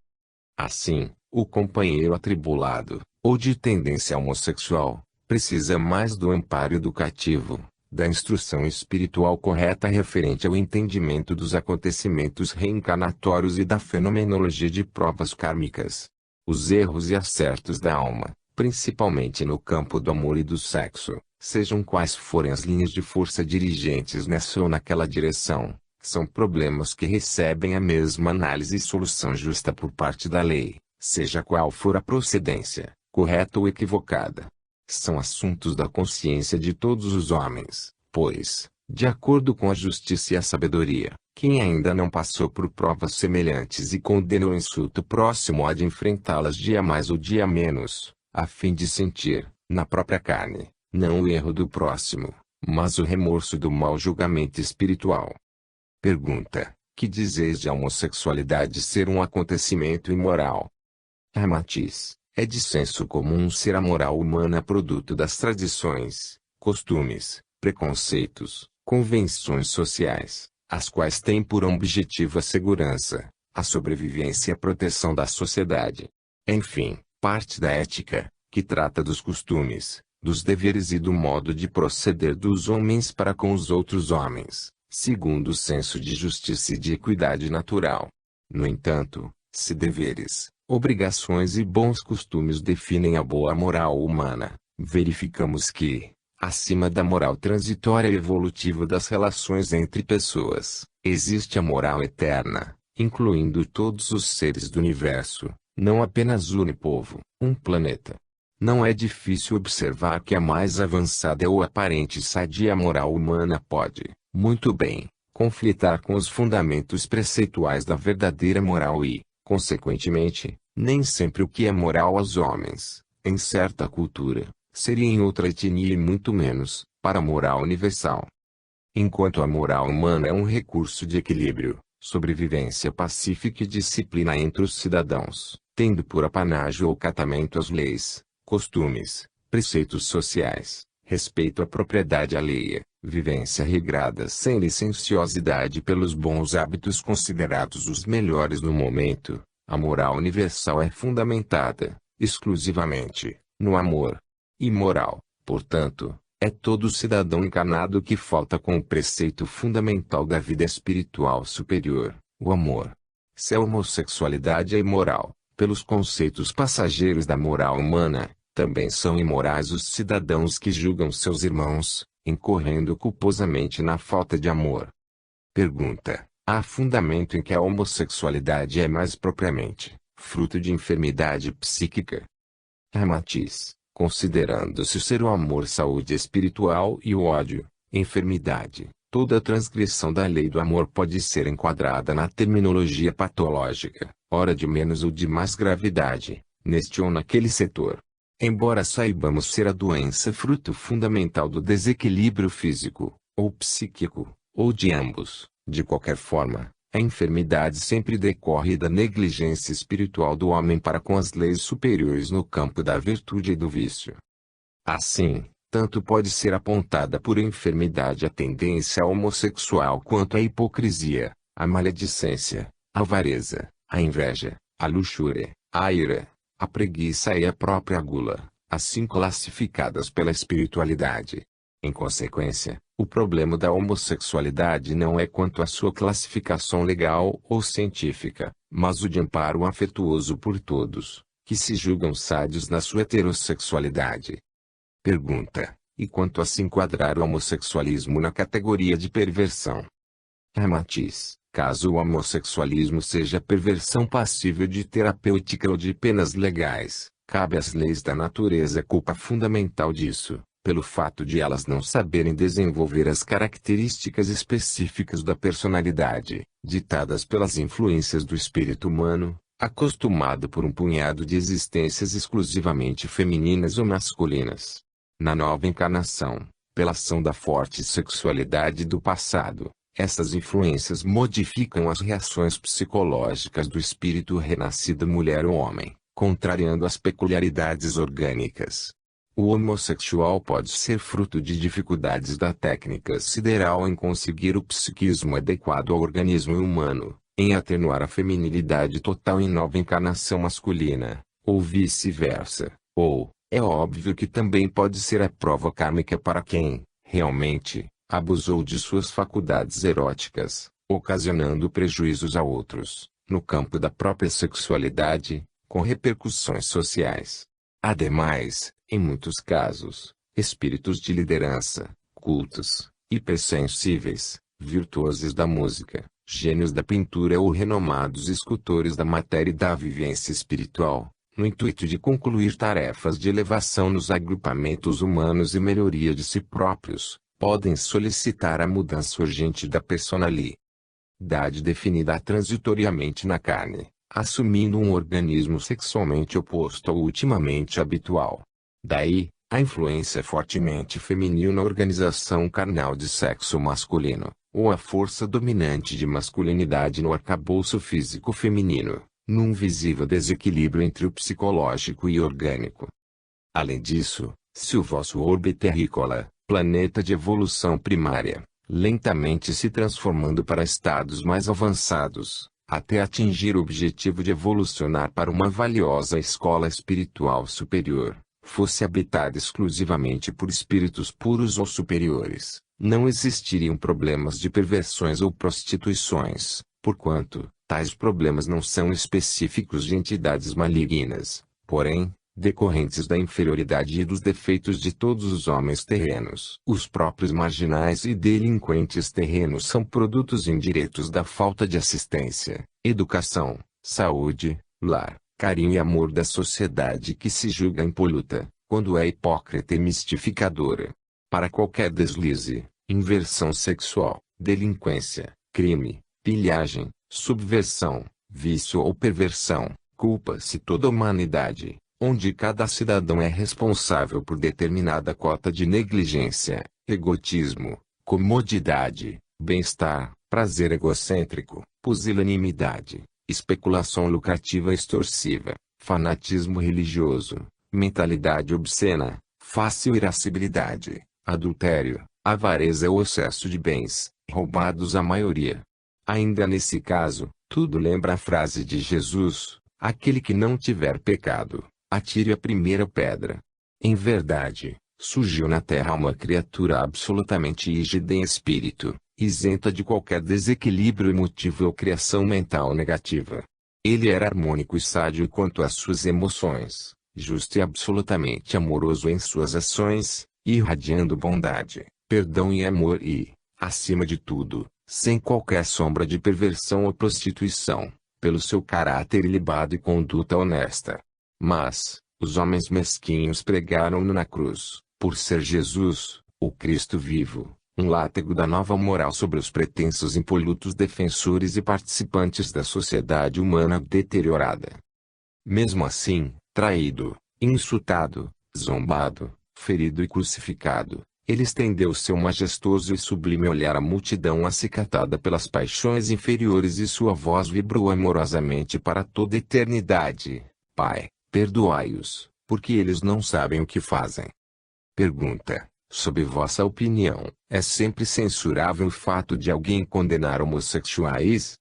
Assim, o companheiro atribulado, ou de tendência homossexual, precisa mais do amparo educativo, da instrução espiritual correta referente ao entendimento dos acontecimentos reencarnatórios e da fenomenologia de provas kármicas. Os erros e acertos da alma, principalmente no campo do amor e do sexo, sejam quais forem as linhas de força dirigentes nessa ou naquela direção, são problemas que recebem a mesma análise e solução justa por parte da lei, seja qual for a procedência, correta ou equivocada. São assuntos da consciência de todos os homens, pois, de acordo com a justiça e a sabedoria, quem ainda não passou por provas semelhantes e condena o insulto próximo há de enfrentá-las dia mais ou dia menos, a fim de sentir, na própria carne, não o erro do próximo, mas o remorso do mau julgamento espiritual. Pergunta: que dizeis de a homossexualidade ser um acontecimento imoral? Matiz: é de senso comum ser a moral humana produto das tradições, costumes, preconceitos, convenções sociais, as quais têm por objetivo a segurança, a sobrevivência e a proteção da sociedade. Enfim, parte da ética, que trata dos costumes, dos deveres e do modo de proceder dos homens para com os outros homens, segundo o senso de justiça e de equidade natural. No entanto, se deveres, obrigações e bons costumes definem a boa moral humana, verificamos que, acima da moral transitória e evolutiva das relações entre pessoas, existe a moral eterna, incluindo todos os seres do universo, não apenas um povo, um planeta. Não é difícil observar que a mais avançada ou aparente sadia moral humana pode, muito bem, conflitar com os fundamentos preceituais da verdadeira moral e, consequentemente, nem sempre o que é moral aos homens, em certa cultura, seria em outra etnia e muito menos, para a moral universal. Enquanto a moral humana é um recurso de equilíbrio, sobrevivência pacífica e disciplina entre os cidadãos, tendo por apanágio ou catamento as leis, costumes, preceitos sociais, respeito à propriedade alheia, vivência regrada sem licenciosidade pelos bons hábitos considerados os melhores no momento, a moral universal é fundamentada, exclusivamente, no amor. E moral, portanto, é todo cidadão encarnado que falta com o preceito fundamental da vida espiritual superior, o amor. Se a homossexualidade é imoral, pelos conceitos passageiros da moral humana, também são imorais os cidadãos que julgam seus irmãos, incorrendo culposamente na falta de amor. Pergunta: há fundamento em que a homossexualidade é mais propriamente fruto de enfermidade psíquica? Matiz: considerando-se ser o amor saúde espiritual e o ódio enfermidade, toda transgressão da lei do amor pode ser enquadrada na terminologia patológica, ora de menos ou de mais gravidade, neste ou naquele setor. Embora saibamos ser a doença fruto fundamental do desequilíbrio físico, ou psíquico, ou de ambos, de qualquer forma, a enfermidade sempre decorre da negligência espiritual do homem para com as leis superiores no campo da virtude e do vício. Assim, tanto pode ser apontada por enfermidade a tendência homossexual quanto a hipocrisia, a maledicência, a avareza, a inveja, a luxúria, a ira, a preguiça e a própria gula, assim classificadas pela espiritualidade. Em consequência, o problema da homossexualidade não é quanto à sua classificação legal ou científica, mas o de amparo afetuoso por todos, que se julgam sádios na sua heterossexualidade. Pergunta: e quanto a se enquadrar o homossexualismo na categoria de perversão? Matiz: caso o homossexualismo seja perversão passível de terapêutica ou de penas legais, cabe às leis da natureza a culpa fundamental disso, pelo fato de elas não saberem desenvolver as características específicas da personalidade, ditadas pelas influências do espírito humano, acostumado por um punhado de existências exclusivamente femininas ou masculinas. Na nova encarnação, pela ação da forte sexualidade do passado, essas influências modificam as reações psicológicas do espírito renascido mulher ou homem, contrariando as peculiaridades orgânicas. O homossexual pode ser fruto de dificuldades da técnica sideral em conseguir o psiquismo adequado ao organismo humano, em atenuar a feminilidade total em nova encarnação masculina, ou vice-versa, ou, é óbvio que também pode ser a prova kármica para quem, realmente, abusou de suas faculdades eróticas, ocasionando prejuízos a outros, no campo da própria sexualidade, com repercussões sociais. Ademais, em muitos casos, espíritos de liderança, cultos, hipersensíveis, virtuosos da música, gênios da pintura ou renomados escultores da matéria e da vivência espiritual, no intuito de concluir tarefas de elevação nos agrupamentos humanos e melhoria de si próprios, podem solicitar a mudança urgente da personalidade definida transitoriamente na carne, assumindo um organismo sexualmente oposto ao ultimamente habitual. Daí, a influência fortemente feminil na organização carnal de sexo masculino, ou a força dominante de masculinidade no arcabouço físico feminino, num visível desequilíbrio entre o psicológico e orgânico. Além disso, se o vosso orbe terrícola, planeta de evolução primária, lentamente se transformando para estados mais avançados, até atingir o objetivo de evolucionar para uma valiosa escola espiritual superior, fosse habitada exclusivamente por espíritos puros ou superiores, não existiriam problemas de perversões ou prostituições, porquanto, tais problemas não são específicos de entidades malignas, porém, decorrentes da inferioridade e dos defeitos de todos os homens terrenos. Os próprios marginais e delinquentes terrenos são produtos indiretos da falta de assistência, educação, saúde, lar, carinho e amor da sociedade que se julga impoluta, quando é hipócrita e mistificadora. Para qualquer deslize, inversão sexual, delinquência, crime, pilhagem, subversão, vício ou perversão, culpa-se toda a humanidade, onde cada cidadão é responsável por determinada cota de negligência, egotismo, comodidade, bem-estar, prazer egocêntrico, pusilanimidade, especulação lucrativa extorsiva, fanatismo religioso, mentalidade obscena, fácil irascibilidade, adultério, avareza ou excesso de bens, roubados à maioria. Ainda nesse caso, tudo lembra a frase de Jesus: aquele que não tiver pecado, atire a primeira pedra. Em verdade, surgiu na terra uma criatura absolutamente rígida em espírito, isenta de qualquer desequilíbrio emotivo ou criação mental negativa. Ele era harmônico e sádio quanto às suas emoções, justo e absolutamente amoroso em suas ações, irradiando bondade, perdão e amor e, acima de tudo, sem qualquer sombra de perversão ou prostituição, pelo seu caráter ilibado e conduta honesta. Mas, os homens mesquinhos pregaram-no na cruz, por ser Jesus, o Cristo vivo, um látego da nova moral sobre os pretensos impolutos defensores e participantes da sociedade humana deteriorada. Mesmo assim, traído, insultado, zombado, ferido e crucificado, ele estendeu seu majestoso e sublime olhar à multidão acicatada pelas paixões inferiores e sua voz vibrou amorosamente para toda a eternidade: Pai, perdoai-os, porque eles não sabem o que fazem. Pergunta: sob vossa opinião, é sempre censurável o fato de alguém condenar homossexuais?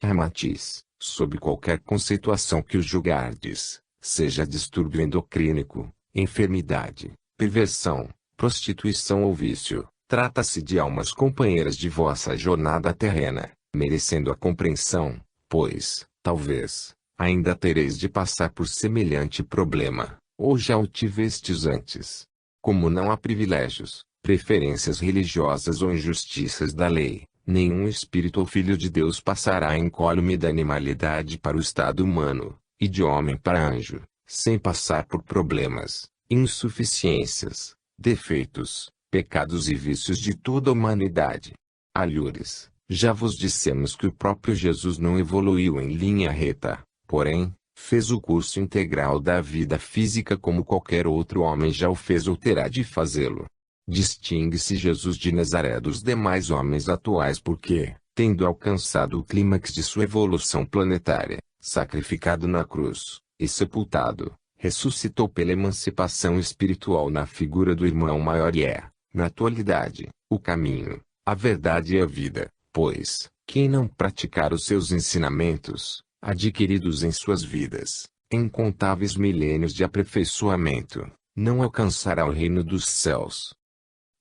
Matiz: sob qualquer conceituação que os julgardes, seja distúrbio endocrínico, enfermidade, perversão, prostituição ou vício, trata-se de almas companheiras de vossa jornada terrena, merecendo a compreensão, pois, talvez, ainda tereis de passar por semelhante problema, ou já o tivestes antes. Como não há privilégios, preferências religiosas ou injustiças da lei, nenhum espírito ou filho de Deus passará incólume da animalidade para o estado humano, e de homem para anjo, sem passar por problemas, insuficiências, defeitos, pecados e vícios de toda a humanidade. Alhures, já vos dissemos que o próprio Jesus não evoluiu em linha reta, porém, fez o curso integral da vida física como qualquer outro homem já o fez ou terá de fazê-lo. Distingue-se Jesus de Nazaré dos demais homens atuais porque, tendo alcançado o clímax de sua evolução planetária, sacrificado na cruz, e sepultado, ressuscitou pela emancipação espiritual na figura do irmão maior e é, na atualidade, o caminho, a verdade e a vida, pois, quem não praticar os seus ensinamentos, adquiridos em suas vidas, em incontáveis milênios de aperfeiçoamento, não alcançará o reino dos céus.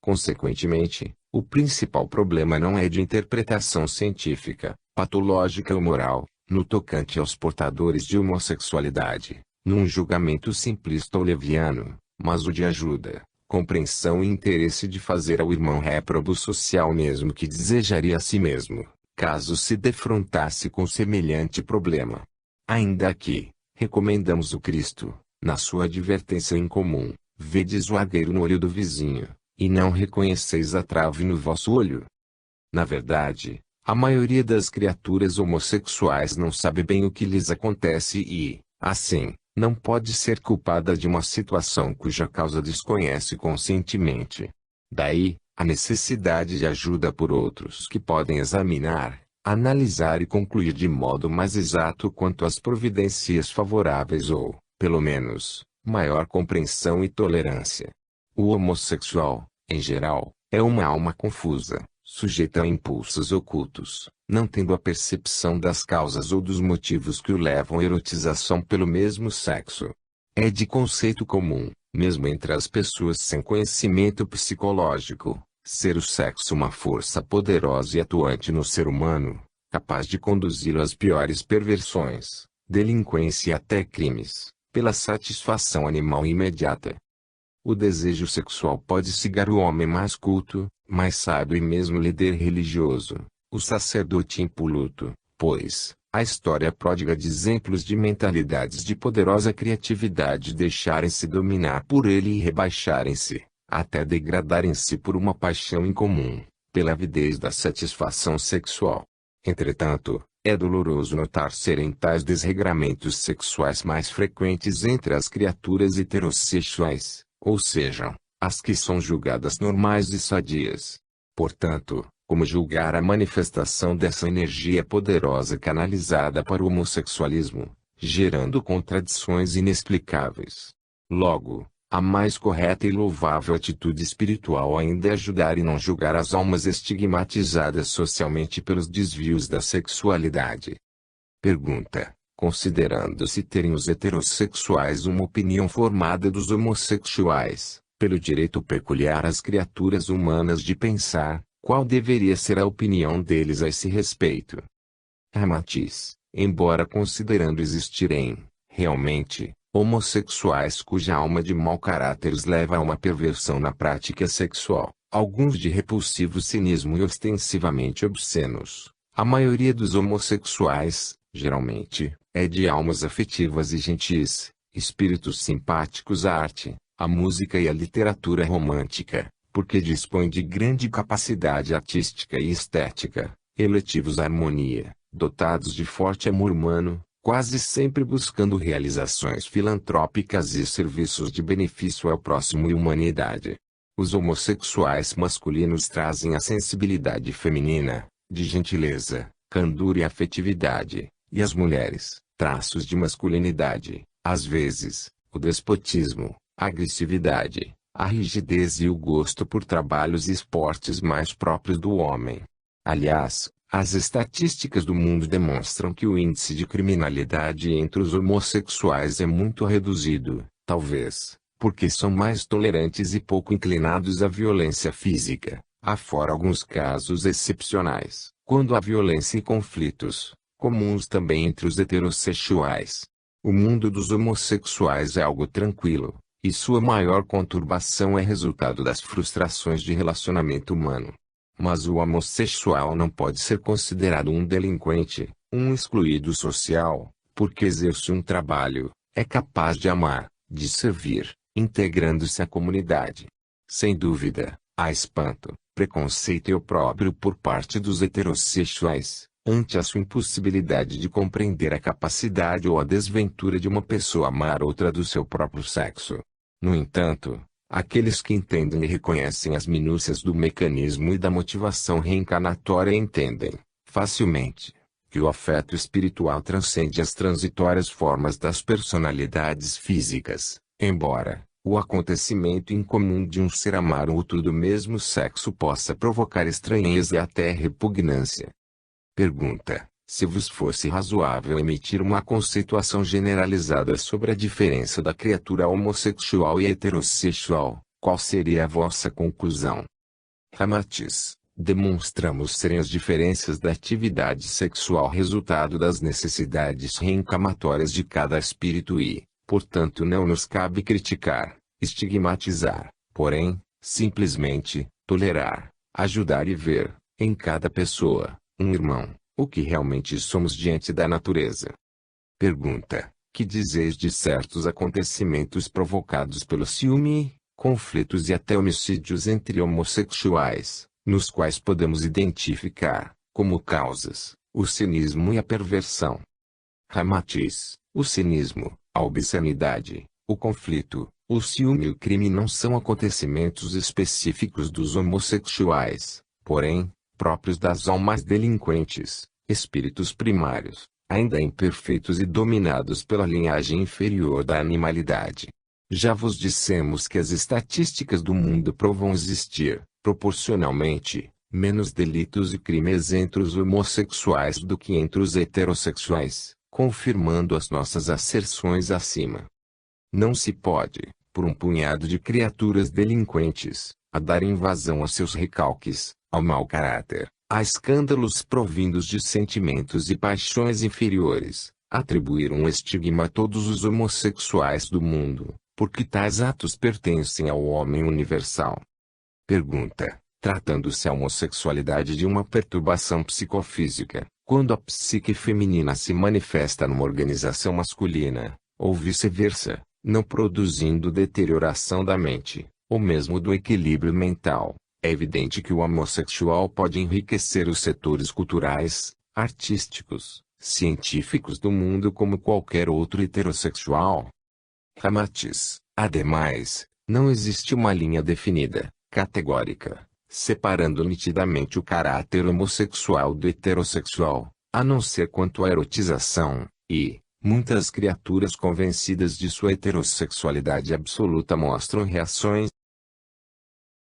Consequentemente, o principal problema não é de interpretação científica, patológica ou moral, no tocante aos portadores de homossexualidade, num julgamento simplista ou leviano, mas o de ajuda, compreensão e interesse de fazer ao irmão réprobo social mesmo que desejaria a si mesmo, caso se defrontasse com semelhante problema. Ainda aqui, recomendamos o Cristo, na sua advertência incomum: vedes o argueiro no olho do vizinho, e não reconheceis a trave no vosso olho. Na verdade, a maioria das criaturas homossexuais não sabe bem o que lhes acontece e, assim, não pode ser culpada de uma situação cuja causa desconhece conscientemente. Daí, a necessidade de ajuda por outros que podem examinar, analisar e concluir de modo mais exato quanto às providências favoráveis ou, pelo menos, maior compreensão e tolerância. O homossexual, em geral, é uma alma confusa, sujeita a impulsos ocultos, não tendo a percepção das causas ou dos motivos que o levam à erotização pelo mesmo sexo. É de conceito comum, mesmo entre as pessoas sem conhecimento psicológico, ser o sexo uma força poderosa e atuante no ser humano, capaz de conduzi-lo às piores perversões, delinquência e até crimes, pela satisfação animal imediata. O desejo sexual pode cegar o homem mais culto, mais sábio e mesmo líder religioso, o sacerdote impoluto, pois, a história pródiga de exemplos de mentalidades de poderosa criatividade deixarem-se dominar por ele e rebaixarem-se, até degradarem-se por uma paixão incomum, pela avidez da satisfação sexual. Entretanto, É doloroso notar serem tais desregramentos sexuais mais frequentes entre as criaturas heterossexuais, ou seja, as que são julgadas normais e sadias. Portanto, como julgar a manifestação dessa energia poderosa canalizada para o homossexualismo, gerando contradições inexplicáveis? Logo, a mais correta e louvável atitude espiritual ainda é ajudar e não julgar as almas estigmatizadas socialmente pelos desvios da sexualidade. Pergunta: considerando-se terem os heterossexuais uma opinião formada dos homossexuais, pelo direito peculiar às criaturas humanas de pensar, qual deveria ser a opinião deles a esse respeito? Ramatiz: embora considerando existirem, realmente, homossexuais cuja alma de mau caráter os leva a uma perversão na prática sexual, alguns de repulsivo cinismo e ostensivamente obscenos, a maioria dos homossexuais, geralmente, é de almas afetivas e gentis, espíritos simpáticos à arte, à música e à literatura romântica, porque dispõe de grande capacidade artística e estética, eletivos à harmonia, dotados de forte amor humano, quase sempre buscando realizações filantrópicas e serviços de benefício ao próximo e humanidade. Os homossexuais masculinos trazem a sensibilidade feminina, de gentileza, candor e afetividade, e as mulheres, traços de masculinidade, às vezes, o despotismo, a agressividade, a rigidez e o gosto por trabalhos e esportes mais próprios do homem. Aliás, as estatísticas do mundo demonstram que o índice de criminalidade entre os homossexuais é muito reduzido, talvez, porque são mais tolerantes e pouco inclinados à violência física, afora alguns casos excepcionais, quando há violência e conflitos, comuns também entre os heterossexuais. O mundo dos homossexuais é algo tranquilo, e sua maior conturbação é resultado das frustrações de relacionamento humano. Mas o homossexual não pode ser considerado um delinquente, um excluído social, porque exerce um trabalho, é capaz de amar, de servir, integrando-se à comunidade. Sem dúvida, há espanto, preconceito e opróbrio por parte dos heterossexuais, ante a sua impossibilidade de compreender a capacidade ou a desventura de uma pessoa amar outra do seu próprio sexo. No entanto, aqueles que entendem e reconhecem as minúcias do mecanismo e da motivação reencarnatória entendem, facilmente, que o afeto espiritual transcende as transitórias formas das personalidades físicas, embora o acontecimento incomum de um ser amar outro do mesmo sexo possa provocar estranheza e até repugnância. Pergunta: se vos fosse razoável emitir uma conceituação generalizada sobre a diferença da criatura homossexual e heterossexual, qual seria a vossa conclusão? Ramatiz: demonstramos serem as diferenças da atividade sexual resultado das necessidades reencarnatórias de cada espírito e, portanto, não nos cabe criticar, estigmatizar, porém, simplesmente, tolerar, ajudar e ver, em cada pessoa, um irmão, o que realmente somos diante da natureza. Pergunta: que dizeis de certos acontecimentos provocados pelo ciúme, conflitos e até homicídios entre homossexuais, nos quais podemos identificar, como causas, o cinismo e a perversão? Ramatiz: o cinismo, a obscenidade, o conflito, o ciúme e o crime não são acontecimentos específicos dos homossexuais, porém, próprios das almas delinquentes, espíritos primários, ainda imperfeitos e dominados pela linhagem inferior da animalidade. Já vos dissemos que as estatísticas do mundo provam existir, proporcionalmente, menos delitos e crimes entre os homossexuais do que entre os heterossexuais, confirmando as nossas asserções acima. Não se pode, por um punhado de criaturas delinquentes, a dar invasão a seus recalques, ao mau caráter, a escândalos provindos de sentimentos e paixões inferiores, atribuir um estigma a todos os homossexuais do mundo, porque tais atos pertencem ao homem universal. Pergunta: tratando-se a homossexualidade de uma perturbação psicofísica, quando a psique feminina se manifesta numa organização masculina, ou vice-versa, não produzindo deterioração da mente, ou mesmo do equilíbrio mental, é evidente que o homossexual pode enriquecer os setores culturais, artísticos, científicos do mundo como qualquer outro heterossexual. Ramatiz, ademais, não existe uma linha definida, categórica, separando nitidamente o caráter homossexual do heterossexual, a não ser quanto à erotização, e muitas criaturas convencidas de sua heterossexualidade absoluta mostram reações